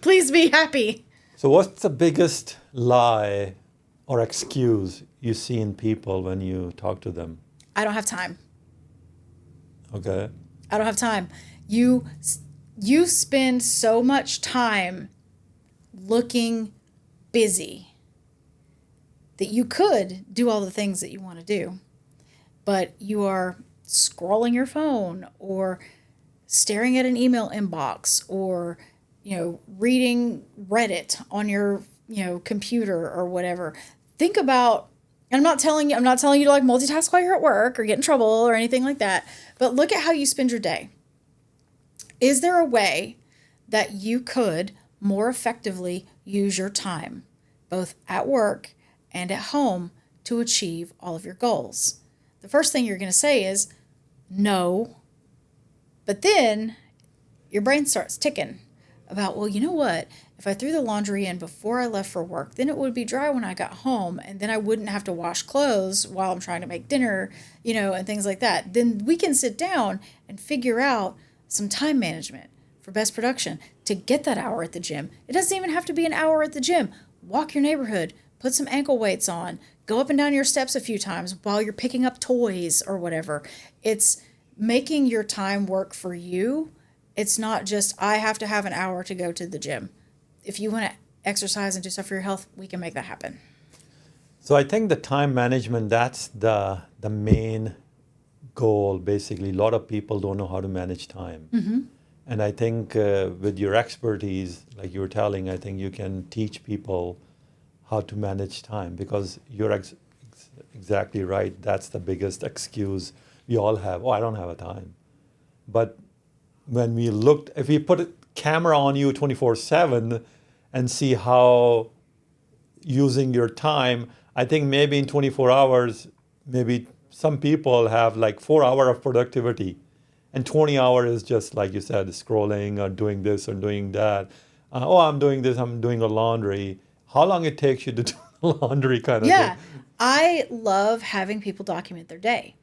B: please be happy.
A: So what's the biggest lie or excuse you see in people when you talk to them?
B: I don't have time.
A: Okay.
B: I don't have time. You you spend so much time looking busy that you could do all the things that you want to do, but you are scrolling your phone or staring at an email inbox or reading Reddit on your computer or whatever. Think about, and I'm not telling you to like multitask while you're at work or get in trouble or anything like that, but look at how you spend your day. Is there a way that you could more effectively use your time, both at work and at home, to achieve all of your goals? The first thing you're going to say is no, but then your brain starts ticking about, well, you know what? If I threw the laundry in before I left for work, then it would be dry when I got home, and then I wouldn't have to wash clothes while I'm trying to make dinner, and things like that. Then we can sit down and figure out some time management for best production to get that hour at the gym. It doesn't even have to be an hour at the gym. Walk your neighborhood, put some ankle weights on, go up and down your steps a few times while you're picking up toys or whatever. It's making your time work for you. It's not just, I have to have an hour to go to the gym. If you want to exercise and do stuff for your health, we can make that happen.
A: So I think the time management, that's the main goal. Basically, a lot of people don't know how to manage time. And I think with your expertise, like you were telling, I think you can teach people how to manage time, because you're exactly right. That's the biggest excuse we all have. Oh, I don't have a time. But when we looked, if we put a camera on you 24/7 and see how using your time, I think maybe in 24 hours, maybe some people have like 4 hours of productivity, and 20 hours is just like you said, scrolling or doing this or doing that. Oh, I'm doing this, I'm doing a laundry. How long it takes you to do laundry kind of thing?
B: Yeah, I love having people document their day.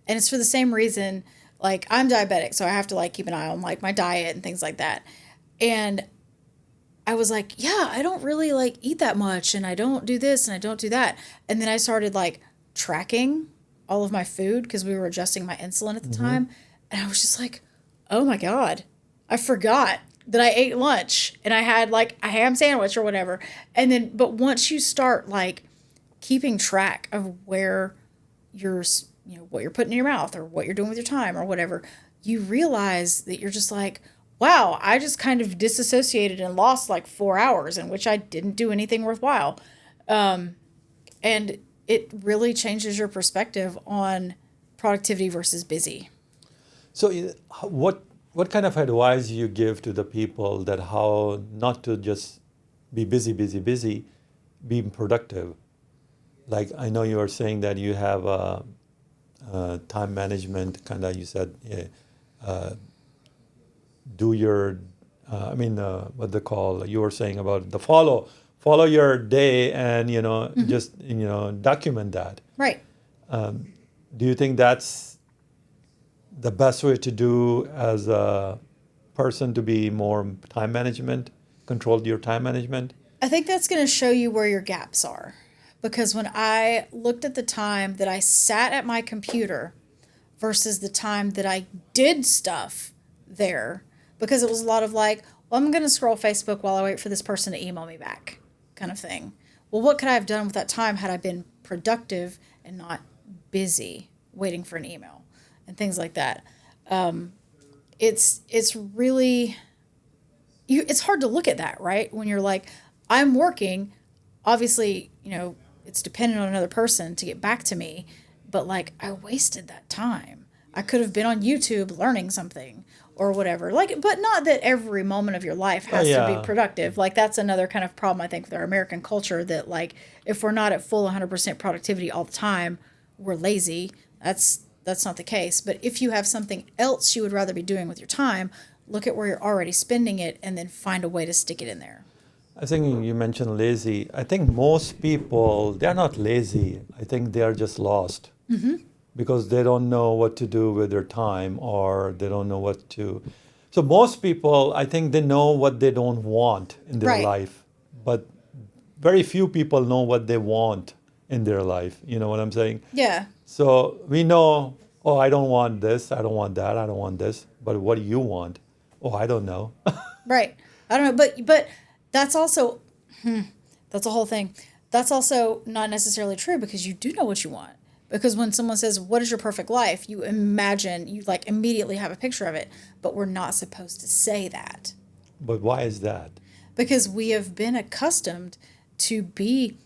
B: And it's for the same reason, like I'm diabetic, so I have to like keep an eye on like my diet and things like that. And I was like, yeah, I don't really like eat that much and I don't do this and I don't do that. And then I started like tracking all of my food because we were adjusting my insulin at the time. And I was just like, oh my God, I forgot that I ate lunch and I had like a ham sandwich or whatever. And then, but once you start like keeping track of where you're, what you're putting in your mouth or what you're doing with your time or whatever, you realize that you're just like, wow, I just kind of disassociated and lost like 4 hours in which I didn't do anything worthwhile. And it really changes your perspective on productivity versus busy.
A: So, what kind of advice you give to the people that how not to just be busy, busy, busy, be productive? Like I know you are saying that you have time management, kind of. You said do your, what they call. You were saying about the follow your day, and just document that.
B: Right.
A: Do you think that's the best way to do as a person to be more time management, control your time management?
B: I think that's going to show you where your gaps are. Because when I looked at the time that I sat at my computer versus the time that I did stuff there, because it was a lot of like, well, I'm going to scroll Facebook while I wait for this person to email me back kind of thing. Well, what could I have done with that time had I been productive and not busy waiting for an email and things like that? It's really, it's hard to look at that, right? When you're like, I'm working, obviously, it's dependent on another person to get back to me, but like I wasted that time. I could have been on YouTube learning something or whatever. Like, but not that every moment of your life
A: Oh
B: has to be
A: yeah,
B: productive. Like that's another kind of problem I think with our American culture, that like if we're not at full 100% productivity all the time, we're lazy. That's not the case. But if you have something else you would rather be doing with your time, look at where you're already spending it and then find a way to stick it in there.
A: I think you mentioned lazy. I think most people, they're not lazy. I think they are just lost because they don't know what to do with their time, or they don't know what to. So most people, I think they know what they don't want in their
B: Right.
A: life, but very few people know what they want in their life. You know what I'm saying?
B: Yeah.
A: So we know Oh, I don't want this. I don't want that. I don't want this. But what do you want? Oh, I don't know.
B: Right. I don't know, but that's also that's a whole thing. That's also not necessarily true because you do know what you want. Because when someone says, "What is your perfect life?" you imagine, you like immediately have a picture of it, but we're not supposed to say that
A: But why is that?
B: because we have been accustomed to be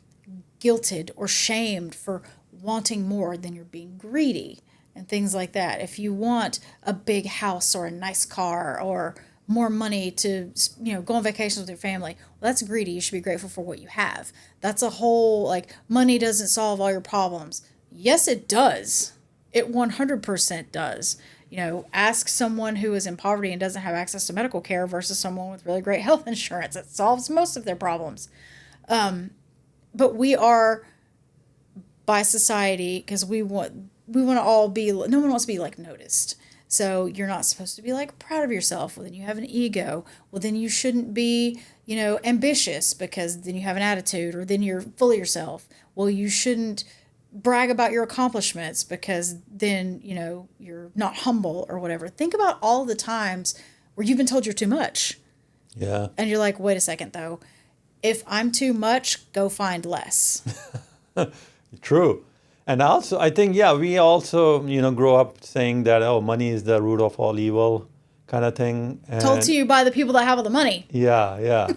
B: guilted or shamed for wanting more, then you're being greedy and things like that. If you want a big house or a nice car or more money to go on vacations with your family, well, that's greedy. You should be grateful for what you have. That's a whole like money doesn't solve all your problems. Yes, it does. It 100% does. Ask someone who is in poverty and doesn't have access to medical care versus someone with really great health insurance. It solves most of their problems. But we are by society because we want to all be, no one wants to be like noticed. So you're not supposed to be like proud of yourself. Well, then you have an ego. Well, then you shouldn't be, ambitious because then you have an attitude or then you're full of yourself. Well, you shouldn't brag about your accomplishments because then, you're not humble or whatever. Think about all the times where you've been told you're too much.
A: Yeah.
B: And you're like, wait a second though. If I'm too much, go find less.
A: True. And also, I think, yeah, we also, grow up saying that, oh, money is the root of all evil kind of thing.
B: Told
A: And
B: to you by the people that have all the money.
A: yeah, yeah.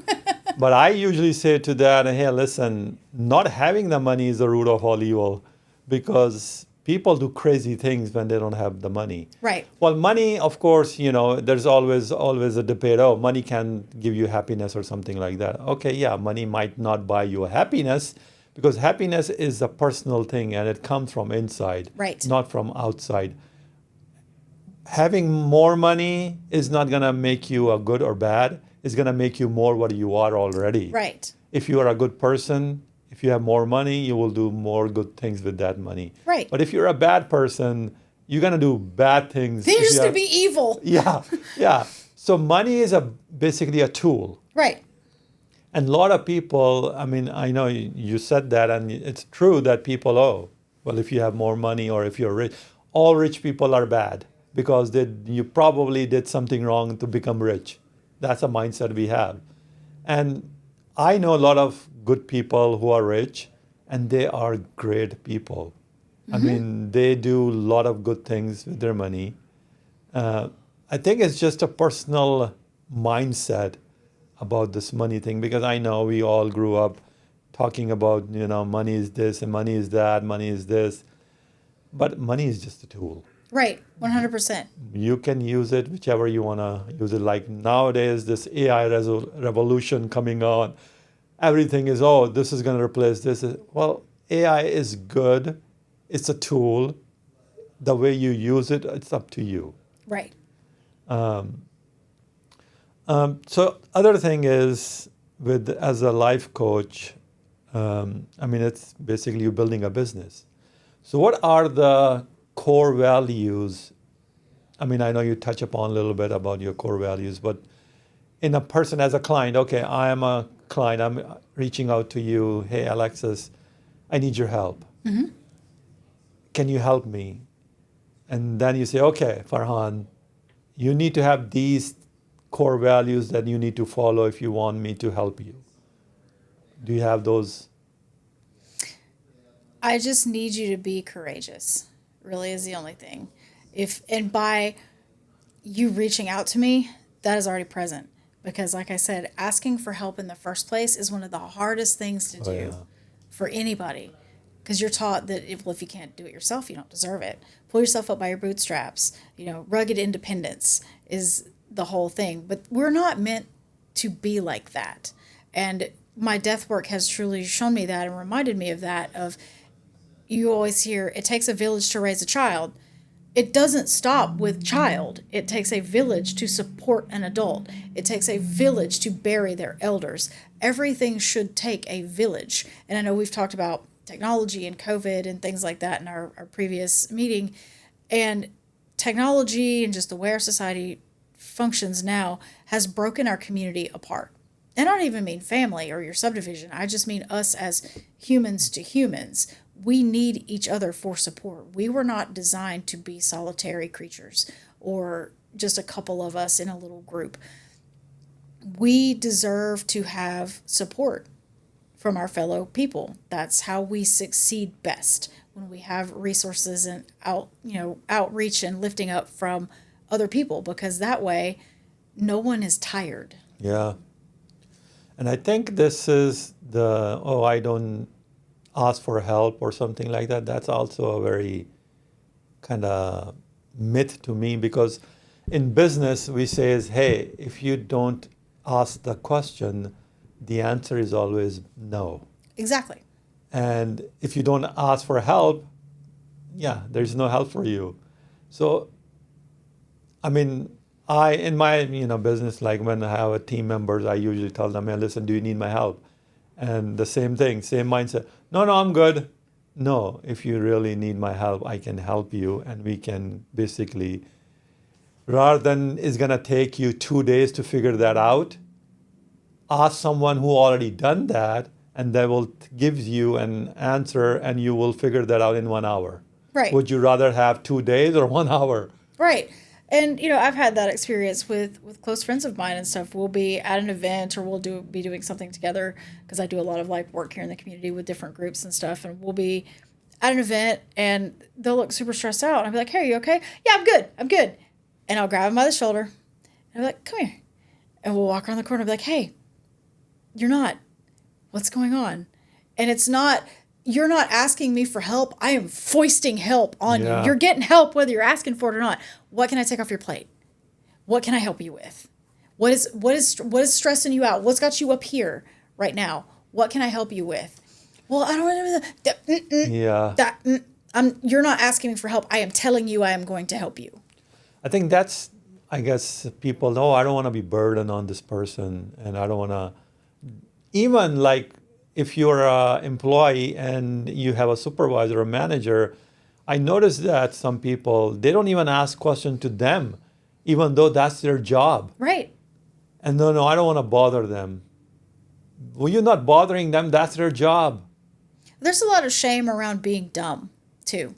A: But I usually say to that, hey, listen, not having the money is the root of all evil because people do crazy things when they don't have the money.
B: Right.
A: Well, money, of course, there's always a debate. Oh, money can give you happiness or something like that. Okay, yeah, money might not buy you happiness because happiness is a personal thing and it comes from inside,
B: Right.
A: not from outside. Having more money is not going to make you a good or bad. It's going to make you more what you are already.
B: Right.
A: If you are a good person, if you have more money, you will do more good things with that money.
B: Right.
A: But if you're a bad person, you're going to do bad things.
B: Then you're
A: if
B: just
A: you
B: going to
A: are-
B: be evil.
A: Yeah, yeah. So money is basically a tool.
B: Right.
A: And a lot of people, I mean, I know you said that, and it's true that people, oh, well, if you have more money or if you're rich, all rich people are bad because you probably did something wrong to become rich. That's a mindset we have. And I know a lot of good people who are rich, and they are great people. I mean, they do a lot of good things with their money. I think it's just a personal mindset about this money thing because I know we all grew up talking about, money is this and money is that, money is this. But money is just a tool.
B: Right. 100%.
A: You can use it whichever you want to use it. Like nowadays, this AI revolution coming on, everything is, oh, this is going to replace this. Well, AI is good. It's a tool. The way you use it, it's up to you.
B: Right.
A: So other thing is as a life coach, I mean, it's basically you building a business. So what are the core values? I mean, I know you touch upon a little bit about your core values, but in a person as a client, okay, I am a client, I'm reaching out to you, hey, Alexis, I need your help. Can you help me? And then you say, okay, Farhan, you need to have these core values that you need to follow if you want me to help you. Do you have those?
B: I just need you to be courageous, really is the only thing. And by you reaching out to me, that is already present. Because like I said, asking for help in the first place is one of the hardest things to do
A: yeah.
B: for anybody. Because you're taught that if you can't do it yourself, you don't deserve it. Pull yourself up by your bootstraps. Rugged independence is the whole thing. But we're not meant to be like that. And my death work has truly shown me that and reminded me of that. You always hear, it takes a village to raise a child. It doesn't stop with child. It takes a village to support an adult. It takes a village to bury their elders. Everything should take a village. And I know we've talked about technology and COVID and things like that in our previous meeting. And technology and just the way our society functions now has broken our community apart. And I don't even mean family or your subdivision. I just mean us as humans to humans. We need each other for support. We were not designed to be solitary creatures or just a couple of us in a little group. We deserve to have support from our fellow people. That's how we succeed best, when we have resources and outreach and lifting up from other people, because that way no one is tired.
A: Yeah. And I think this is the, oh, I don't ask for help or something like that. That's also a very kind of myth to me, because in business we say is, hey, if you don't ask the question, the answer is always no.
B: Exactly.
A: And if you don't ask for help, yeah, there's no help for you. So, I mean, in my business, like when I have a team members, I usually tell them, hey, listen, do you need my help? And the same thing, same mindset. No, I'm good. No, if you really need my help, I can help you, and we can basically, rather than it's gonna take you 2 days to figure that out, ask someone who already done that, and they will give you an answer, and you will figure that out in 1 hour.
B: Right.
A: Would you rather have 2 days or 1 hour?
B: Right. And I've had that experience with close friends of mine and stuff. We'll be at an event, or we'll be doing something together, because I do a lot of like work here in the community with different groups and stuff. And we'll be at an event, and they'll look super stressed out. And I'll be like, "Hey, are you okay?" "Yeah, I'm good." And I'll grab them by the shoulder, and I'll be like, "Come here." And we'll walk around the corner and be like, "Hey, you're not. What's going on?" And it's not, you're not asking me for help. I am foisting help on you. You're getting help whether you're asking for it or not. What can I take off your plate? What can I help you with? What is stressing you out? What's got you up here right now? What can I help you with? Well, I don't know. You're not asking me for help. I am telling you I am going to help you.
A: I think that's, I guess people know, I don't want to be burdened on this person, and I don't want to, even like if you're an employee and you have a supervisor or manager, I noticed that some people, they don't even ask questions to them, even though that's their job.
B: Right.
A: And no, I don't want to bother them. Well, you're not bothering them, that's their job.
B: There's a lot of shame around being dumb too.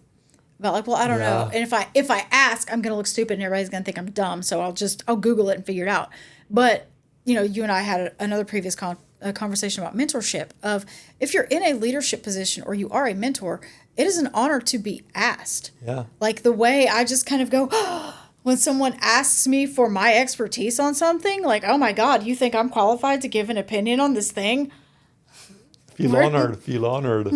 B: About like, well, I don't know. And if I ask, I'm gonna look stupid and everybody's gonna think I'm dumb. So I'll Google it and figure it out. But you and I had another previous conversation about mentorship, of if you're in a leadership position or you are a mentor, it is an honor to be asked.
A: Yeah.
B: Like the way I just kind of go, when someone asks me for my expertise on something, like, oh my God, you think I'm qualified to give an opinion on this thing?
A: Feel honored.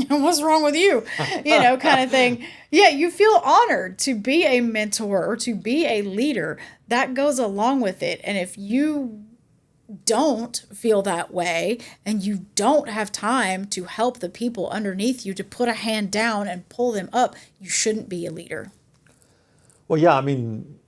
B: What's wrong with you? Kind of thing. Yeah, you feel honored to be a mentor or to be a leader. That goes along with it. And if you don't feel that way, and you don't have time to help the people underneath you, to put a hand down and pull them up, you shouldn't be a leader.
A: Well, yeah, I mean,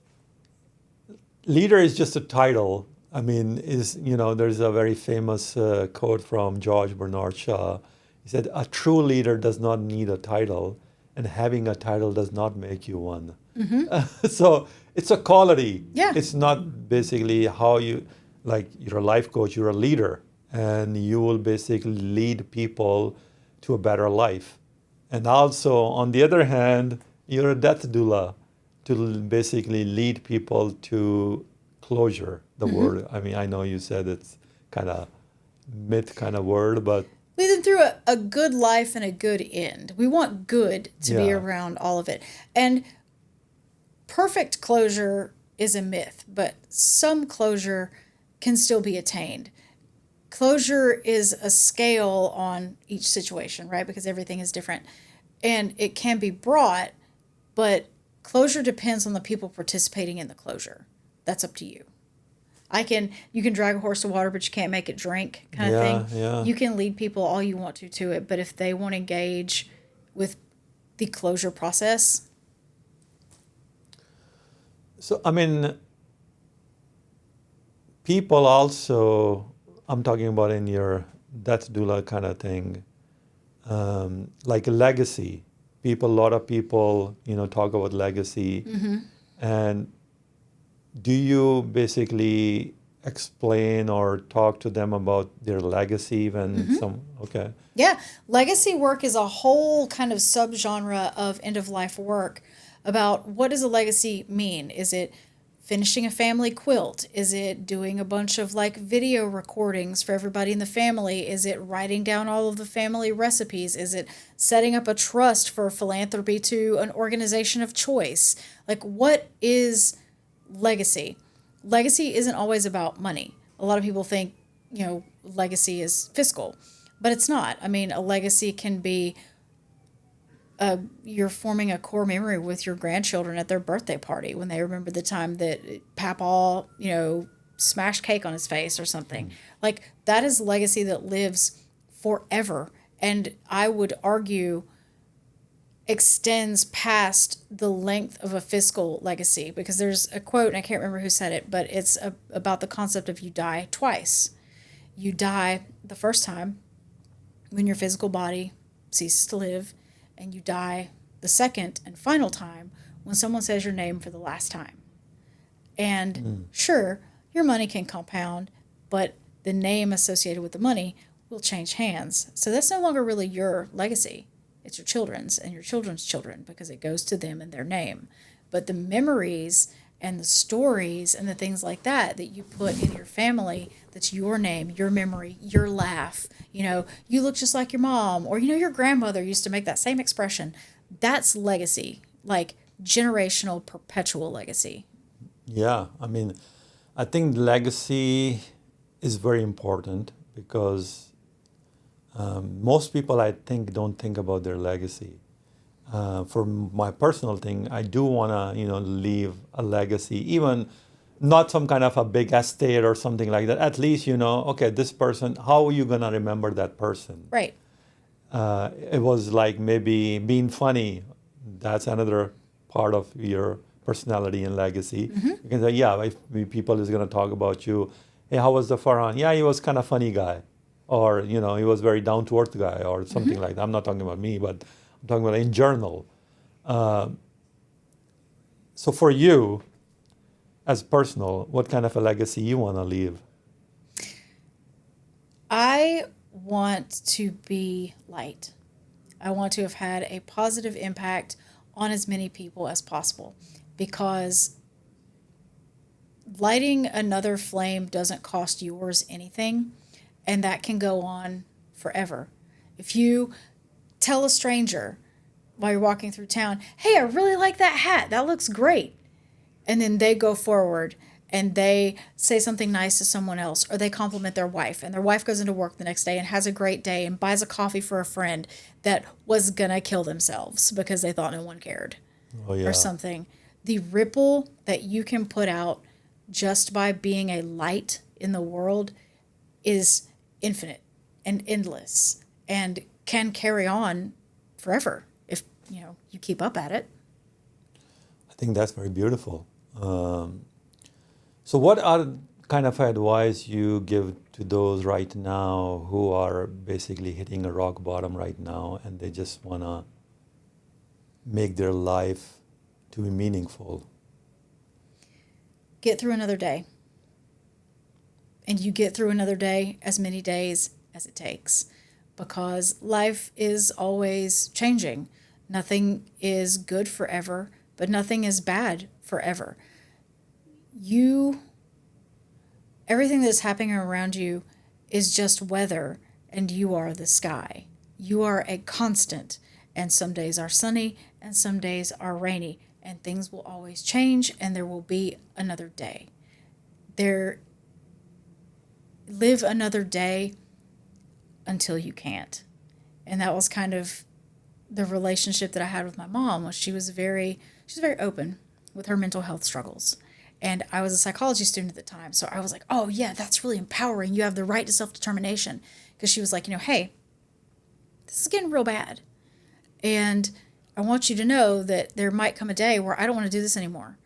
A: leader is just a title. I mean, there's a very famous quote from George Bernard Shaw. He said, a true leader does not need a title, and having a title does not make you one. Mm-hmm. So it's a quality.
B: Yeah.
A: It's not basically how you, like you're a life coach, you're a leader, and you will basically lead people to a better life. And also, on the other hand, you're a death doula, to basically lead people to closure, the word. I mean, I know you said it's kind of myth kind of word, but
B: lead them through a good life and a good end. We want good to be around all of it. And perfect closure is a myth, but some closure can still be attained. Closure is a scale on each situation, right? Because everything is different. And it can be brought, but closure depends on the people participating in the closure. That's up to you. You can drag a horse to water, but you can't make it drink, kind of thing.
A: Yeah.
B: You can lead people all you want to it, but if they won't engage with the closure process.
A: So, I mean, people also, I'm talking about in your death doula kind of thing, like legacy. A lot of people, talk about legacy. Mm-hmm. And do you basically explain or talk to them about their legacy when
B: Mm-hmm.
A: some, okay.
B: Yeah, legacy work is a whole kind of subgenre of end of life work about what does a legacy mean? Is it finishing a family quilt? Is it doing a bunch of like video recordings for everybody in the family? Is it writing down all of the family recipes? Is it setting up a trust for philanthropy to an organization of choice? Like, what is legacy? Legacy isn't always about money. A lot of people think, legacy is fiscal, but it's not. I mean, a legacy can be you're forming a core memory with your grandchildren at their birthday party when they remember the time that Papa, smashed cake on his face or something. Like that is legacy that lives forever. And I would argue extends past the length of a fiscal legacy because there's a quote, and I can't remember who said it, but it's about the concept of you die twice. You die the first time when your physical body ceases to live, and you die the second and final time when someone says your name for the last time. And sure, your money can compound, but the name associated with the money will change hands. So that's no longer really your legacy. It's your children's and your children's children because it goes to them in their name. But the memories and the stories and the things like that you put in your family, that's your name, your memory, your laugh. You look just like your mom, or your grandmother used to make that same expression. That's legacy, like generational, perpetual legacy.
A: Yeah, I mean, I think legacy is very important because most people, I think, don't think about their legacy. For my personal thing, I do want to, leave a legacy, even not some kind of a big estate or something like that. At least, okay, this person, how are you going to remember that person?
B: Right.
A: It was like maybe being funny. That's another part of your personality and legacy. You can say, yeah, if people is going to talk about you, hey, how was the Farhan? Yeah, he was kind of funny guy. Or, he was very down to earth guy or something like that. I'm not talking about me, but I'm talking about in general. So for you, as personal, what kind of a legacy you want to leave?
B: I want to be light. I want to have had a positive impact on as many people as possible because lighting another flame doesn't cost yours anything, and that can go on forever. If you tell a stranger while you're walking through town, hey, I really like that hat, that looks great, and then they go forward and they say something nice to someone else, or they compliment their wife, and their wife goes into work the next day and has a great day and buys a coffee for a friend that was gonna kill themselves because they thought no one cared
A: Oh,
B: or
A: yeah.
B: something. The ripple that you can put out just by being a light in the world is infinite and endless and can carry on forever if you keep up at it.
A: I think that's very beautiful. So what are kind of advice you give to those right now who are basically hitting a rock bottom right now and they just want to make their life to be meaningful?
B: Get through another day. And you get through another day as many days as it takes because life is always changing. Nothing is good forever, but nothing is bad forever. You Everything that's happening around you is just weather, and you are the sky. You are a constant, and some days are sunny and some days are rainy, and things will always change, and there will be another day. There Live another day until you can't. And that was kind of the relationship that I had with my mom. Was she was very open with her mental health struggles. And I was a psychology student at the time, so I was like, "Oh yeah, that's really empowering. You have the right to self-determination." Because she was like, "Hey, this is getting real bad. And I want you to know that there might come a day where I don't want to do this anymore.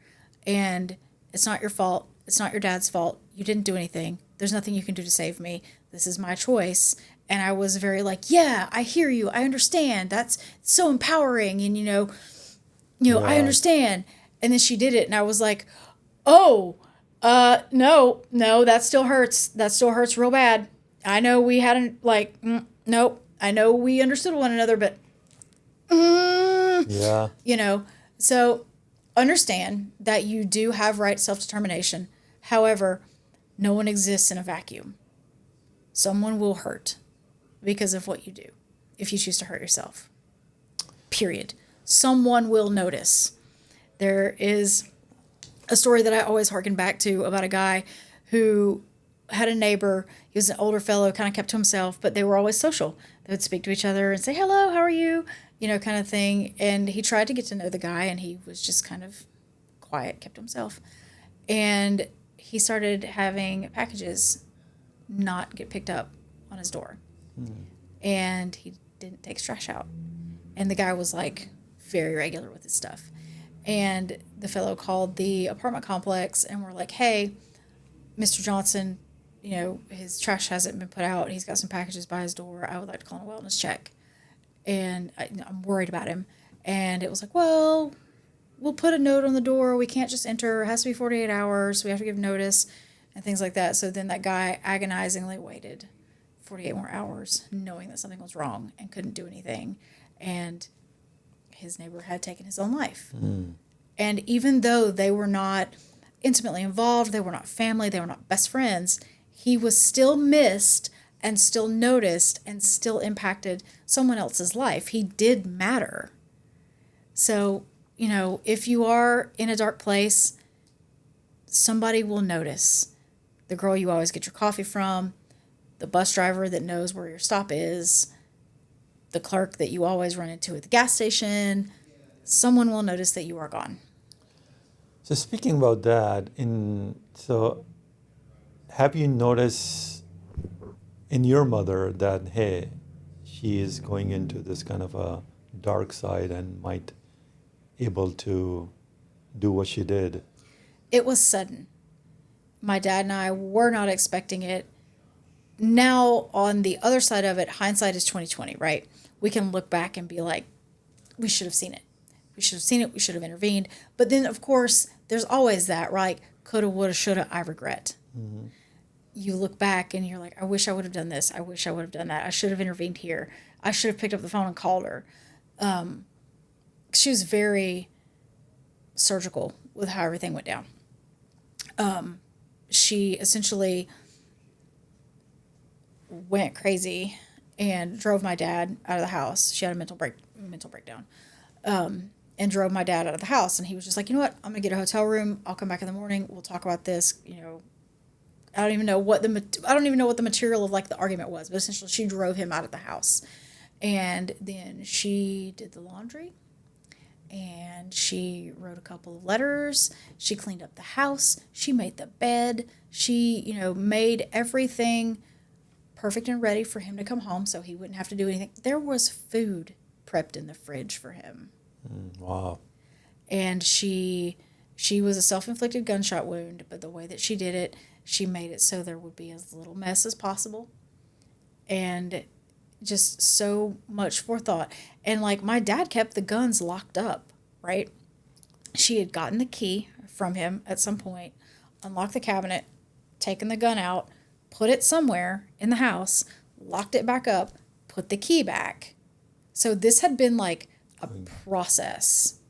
B: And it's not your fault. It's not your dad's fault. You didn't do anything. There's nothing you can do to save me. This is my choice." And I was very like, "Yeah, I hear you. I understand. That's so empowering." And I
A: Yeah.
B: understand. And then she did it, and I was like, "Oh, No, that still hurts. That still hurts real bad. I know we hadn't, like, nope. I know we understood one another, but,
A: Yeah.
B: you know, so understand that you do have right self determination. However, no one exists in a vacuum. Someone will hurt because of what you do if you choose to hurt yourself. Period. Someone will notice. There is a story that I always harken back to about a guy who had a neighbor. He was an older fellow, kind of kept to himself, but they were always social. They would speak to each other and say, hello, how are you? You know, kind of thing. And he tried to get to know the guy, and he was just kind of quiet, kept to himself. And he started having packages not get picked up on his door. And he didn't take his trash out. And the guy was like very regular with his stuff. And the fellow called the apartment complex and were like, hey, Mr. Johnson, you know, his trash hasn't been put out. He's got some packages by his door. I would like to call in a wellness check. And I'm worried about him. And it was like, well, we'll put a note on the door. We can't just enter. It has to be 48 hours. We have to give notice and things like that. So then that guy agonizingly waited 48 more hours, knowing that something was wrong and couldn't do anything. And his neighbor had taken his own life. And even though they were not intimately involved, they were not family, they were not best friends, he was still missed and still noticed and still impacted someone else's life. He did matter. So, you know, if you are in a dark place, somebody will notice. The girl you always get your coffee from, the bus driver that knows where your stop is, the clerk that you always run into at the gas station, someone will notice that you are gone.
A: So speaking about that, have you noticed in your mother that hey, she is going into this kind of a dark side and might able to do what she did?
B: It was sudden. My dad and I were not expecting it. Now, on the other side of it, hindsight is 2020, right? We can look back and be like, we should have seen it. We should have seen it. We should have intervened. But then, of course, there's always that, right? Coulda, woulda, shoulda, I regret. You look back and you're like, I wish I would have done this. I wish I would have done that. I should have intervened here. I should have picked up the phone and called her. She was very surgical with how everything went down. She essentially went crazy and drove my dad out of the house. She had a mental breakdown. And drove my dad out of the house. And he was just like, you know what? I'm going to get a hotel room. I'll come back in the morning. We'll talk about this. You know, I don't even know what the material of like the argument was, but essentially she drove him out of the house. And then she did the laundry and she wrote a couple of letters. She cleaned up the house. She made the bed. She, you know, made everything perfect and ready for him to come home so he wouldn't have to do anything. There was food prepped in the fridge for him.
A: Wow.
B: And she was a self-inflicted gunshot wound, but the way that she did it, she made it so there would be as little mess as possible. And just so much forethought. And like my dad kept the guns locked up, right? She had gotten the key from him at some point, unlocked the cabinet, taken the gun out, put it somewhere in the house, locked it back up, put the key back. So this had been like a process.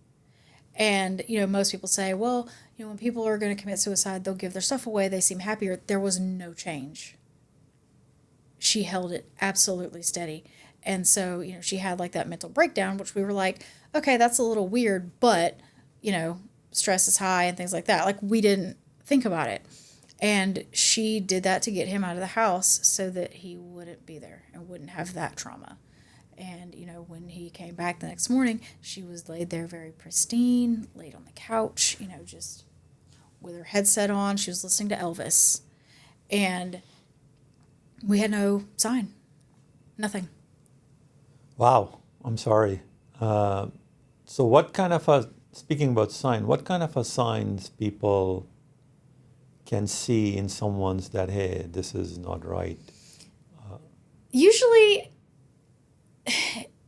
B: And, you know, most people say, well, you know, when people are going to commit suicide, they'll give their stuff away. They seem happier. There was no change. She held it absolutely steady. And so, you know, she had like that mental breakdown, which we were like, okay, that's a little weird, but, you know, stress is high and things like that. Like we didn't think about it. And she did that to get him out of the house so that he wouldn't be there and wouldn't have that trauma. And, you know, when he came back the next morning, she was laid there very pristine, laid on the couch, you know, just with her headset on. She was listening to Elvis. And we had no sign. Nothing.
A: Wow. I'm sorry. So what kind of speaking about sign, what kind of a signs people can see in someone's that, hey, this is not right?
B: Usually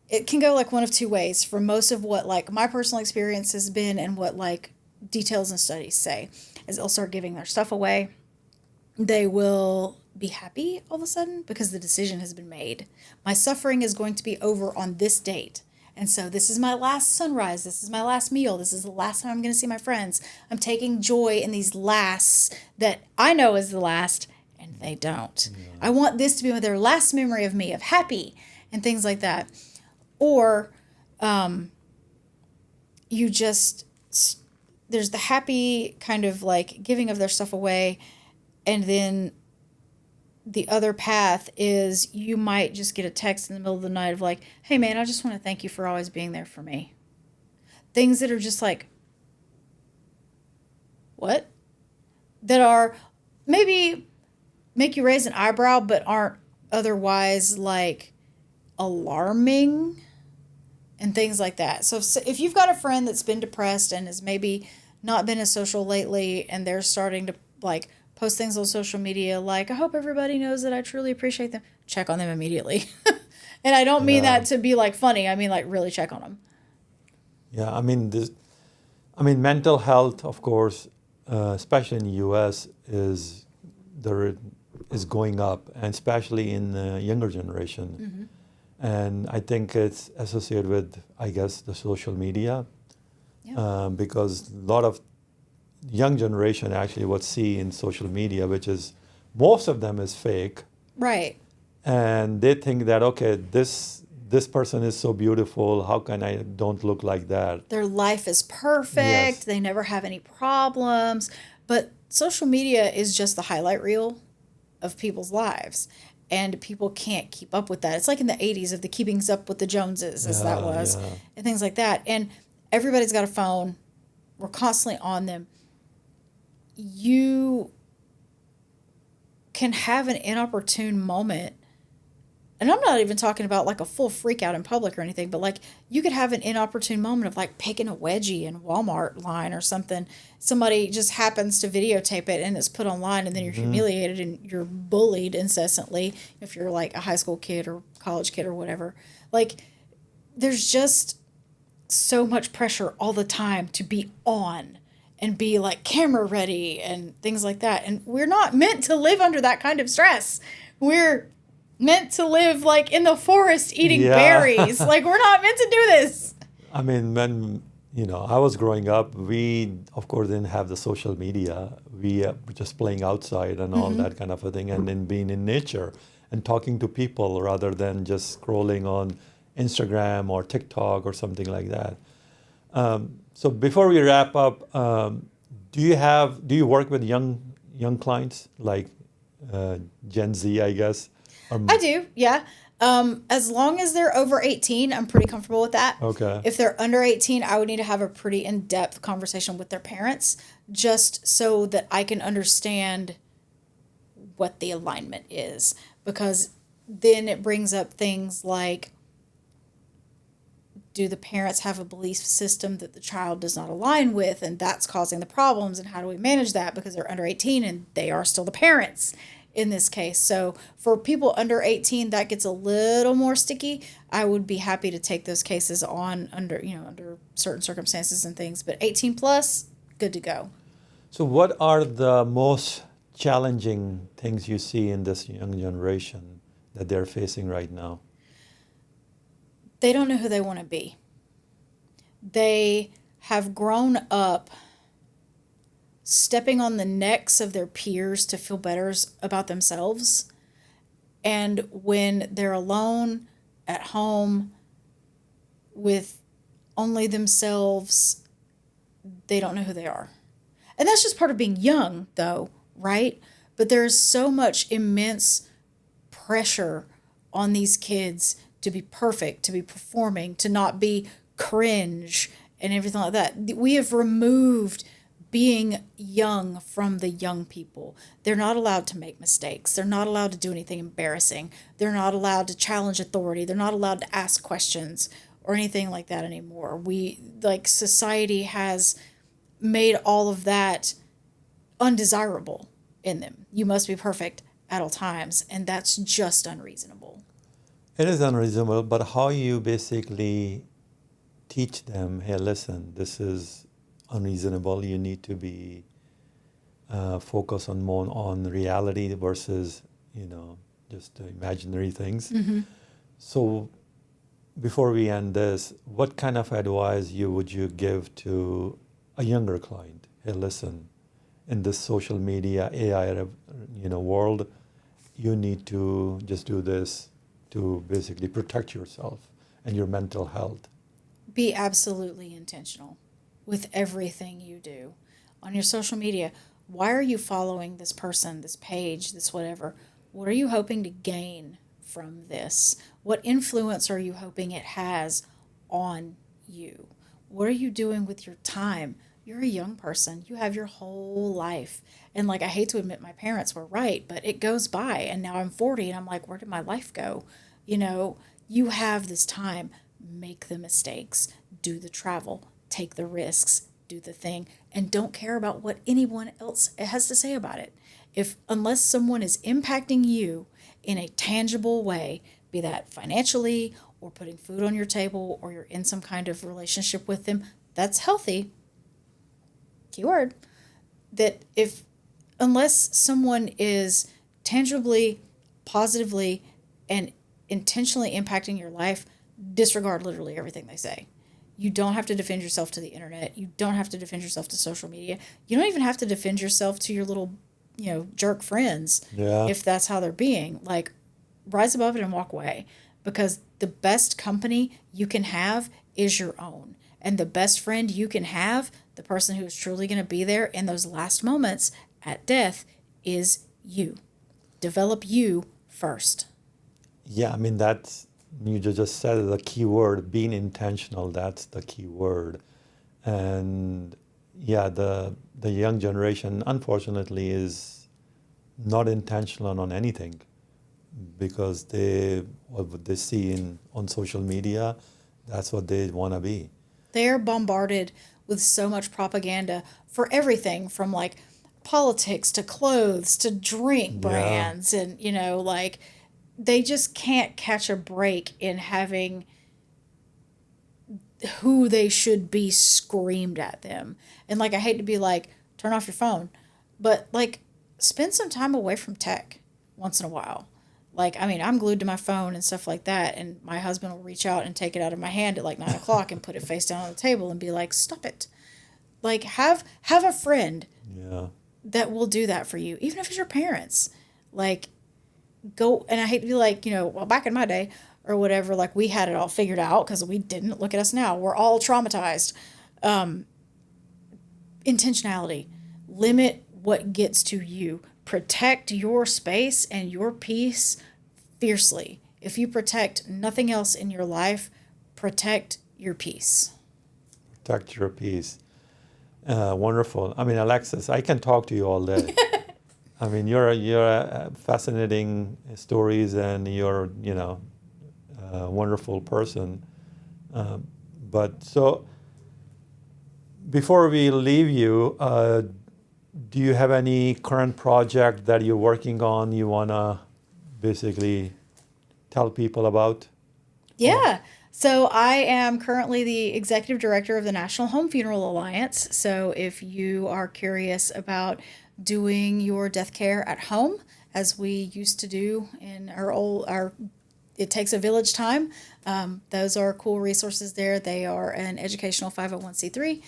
B: it can go like one of two ways. For most of what like my personal experience has been and what like details and studies say, is they'll start giving their stuff away. They will be happy all of a sudden because the decision has been made. My suffering is going to be over on this date. And so this is my last sunrise. This is my last meal. This is the last time I'm going to see my friends. I'm taking joy in these lasts that I know is the last and they don't. Yeah. I want this to be their last memory of me, of happy and things like that. Or you just, there's the happy kind of like giving of their stuff away. And then the other path is you might just get a text in the middle of the night of like, hey man, I just want to thank you for always being there for me. Things that are just like, what? That are maybe make you raise an eyebrow, but aren't otherwise like alarming and things like that. So if you've got a friend that's been depressed and has maybe not been as social lately and they're starting to like post things on social media like, I hope everybody knows that I truly appreciate them, check on them immediately. And I don't mean that to be like funny. I mean like really check on them.
A: Yeah, I mean mental health, of course, especially in the U.S. is going up, and especially in the younger generation. Mm-hmm. And I think it's associated with, I guess, the social media, because a lot of young generation actually what see in social media, which is most of them is fake.
B: Right.
A: And they think that, okay, this person is so beautiful, how can I don't look like that?
B: Their life is perfect. Yes. They never have any problems. But social media is just the highlight reel of people's lives. And people can't keep up with that. It's like in the 80s of the keeping up with the Joneses, as that was, and things like that. And everybody's got a phone. We're constantly on them. You can have an inopportune moment, and I'm not even talking about like a full freak out in public or anything, but like you could have an inopportune moment of like picking a wedgie in Walmart line or something. Somebody just happens to videotape it and it's put online, and then you're humiliated and you're bullied incessantly if you're like a high school kid or college kid or whatever. Like there's just so much pressure all the time to be on and be like camera ready and things like that. And we're not meant to live under that kind of stress. We're meant to live like in the forest eating berries. Like we're not meant to do this.
A: I mean, when, I was growing up, we, of course, didn't have the social media. We were just playing outside and all that kind of a thing, and then being in nature and talking to people rather than just scrolling on Instagram or TikTok or something like that. So before we wrap up, do you work with young clients like Gen Z, I guess?
B: I do, yeah. As long as they're over 18, I'm pretty comfortable with that.
A: Okay.
B: If they're under 18, I would need to have a pretty in-depth conversation with their parents just so that I can understand what the alignment is. Because then it brings up things like, do the parents have a belief system that the child does not align with, and that's causing the problems, and how do we manage that because they're under 18 and they are still the parents in this case. So for people under 18, that gets a little more sticky. I would be happy to take those cases on under certain circumstances and things, but 18 plus, good to go.
A: So what are the most challenging things you see in this young generation that they're facing right now?
B: They don't know who they want to be. They have grown up stepping on the necks of their peers to feel better about themselves. And when they're alone at home with only themselves, they don't know who they are. And that's just part of being young, though, right? But there's so much immense pressure on these kids to be perfect, to be performing, to not be cringe and everything like that. We have removed being young from the young people. They're not allowed to make mistakes. They're not allowed to do anything embarrassing. They're not allowed to challenge authority. They're not allowed to ask questions or anything like that anymore. Society has made all of that undesirable in them. You must be perfect at all times, and that's just unreasonable.
A: It is unreasonable, but how you basically teach them, hey, listen, this is unreasonable. You need to be focused on more on reality versus, just imaginary things. So before we end this, what kind of advice would you give to a younger client? Hey, listen, in this social media AI, world, you need to just do this to basically protect yourself and your mental health.
B: Be absolutely intentional with everything you do on your social media. Why are you following this person, this page, this whatever? What are you hoping to gain from this? What influence are you hoping it has on you? What are you doing with your time? You're a young person. You have your whole life. And like, I hate to admit my parents were right, but it goes by. And now I'm 40 and I'm like, where did my life go? You know, you have this time. Make the mistakes, do the travel, take the risks, do the thing, and don't care about what anyone else has to say about it. If unless someone is impacting you in a tangible way, be that financially or putting food on your table or you're in some kind of relationship with them, that's healthy. Keyword. That if unless someone is tangibly, positively, and intentionally impacting your life, disregard literally everything they say. You don't have to defend yourself to the internet. You don't have to defend yourself to social media. You don't even have to defend yourself to your little, jerk friends
A: Yeah.
B: if that's how they're being. Like, rise above it and walk away, because the best company you can have is your own. And the best friend you can have, the person who is truly going to be there in those last moments at death, is you. Develop you first.
A: Yeah, I mean, you just said the key word, being intentional. That's the key word. And yeah, the young generation, unfortunately, is not intentional on anything because what they see on social media, that's what they want to be.
B: They're bombarded with so much propaganda for everything from like politics to clothes to drink
A: Yeah,
B: brands. And, like, they just can't catch a break in having who they should be screamed at them. And like, I hate to be like, turn off your phone, but like, spend some time away from tech once in a while. Like, I mean, I'm glued to my phone and stuff like that, and my husband will reach out and take it out of my hand at like 9 o'clock and put it face down on the table and be like, "Stop it!" Like, have a friend
A: yeah,
B: that will do that for you, even if it's your parents. Like, go, and I hate to be like, well, back in my day or whatever, like, we had it all figured out because we didn't. Look at us now. We're all traumatized. Intentionality. Limit what gets to you. Protect your space and your peace fiercely. If you protect nothing else in your life, protect your peace.
A: protect your peace. Wonderful. I mean, Alexis, I can talk to you all day. I mean, you're a fascinating stories, and you're a wonderful person. Um, but so before we leave you, do you have any current project that you're working on? You wanna basically tell people about?
B: Yeah. So I am currently the executive director of the National Home Funeral Alliance. So if you are curious about doing your death care at home, as we used to do in our it takes a village time. Those are cool resources there. They are an educational 501c3,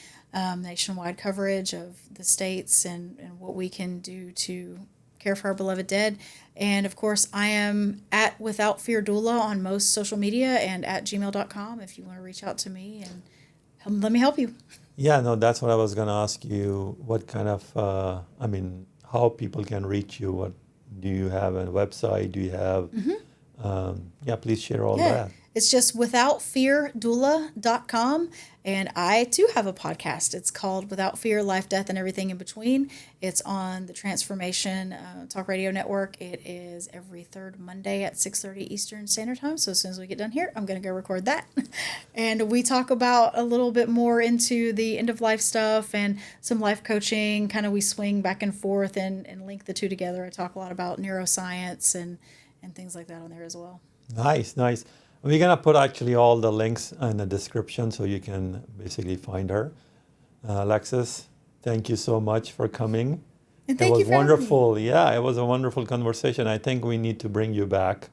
B: nationwide coverage of the states and what we can do to care for our beloved dead. And of course, I am at Without Fear Doula on most social media and at gmail.com if you want to reach out to me and let me help you.
A: Yeah, no, that's what I was gonna ask you. What kind of, I mean, how people can reach you? What do you have a website? Do you have? Yeah, please share all
B: Yeah,
A: that.
B: it's just withoutfeardoula.com. And I too have a podcast. It's called Without Fear, Life, Death, and Everything in Between. It's on the Transformation Talk Radio Network. It is every third Monday at 6:30 Eastern Standard Time. So as soon as we get done here, I'm going to go record that. And we talk about a little bit more into the end of life stuff and some life coaching. Kind of we swing back and forth and link the two together. I talk a lot about neuroscience and things like that on there as well.
A: Nice, nice. We're gonna put actually all the links in the description so you can basically find her. Alexis, thank you so much for coming.
B: And
A: It
B: thank
A: was
B: you for having me.
A: wonderful. Yeah, it was a wonderful conversation. I think we need to bring you back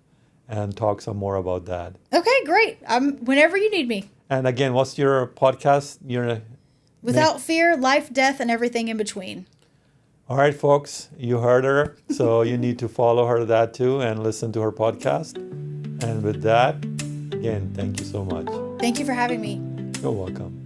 A: and talk some more about that.
B: Okay, great. Whenever you need me.
A: And again, what's your podcast? Your
B: Without fear, life, death, and everything in between.
A: All right, folks, you heard her. So you need to follow her that too and listen to her podcast. And with that, again, thank you so much.
B: Thank you for having me.
A: You're welcome.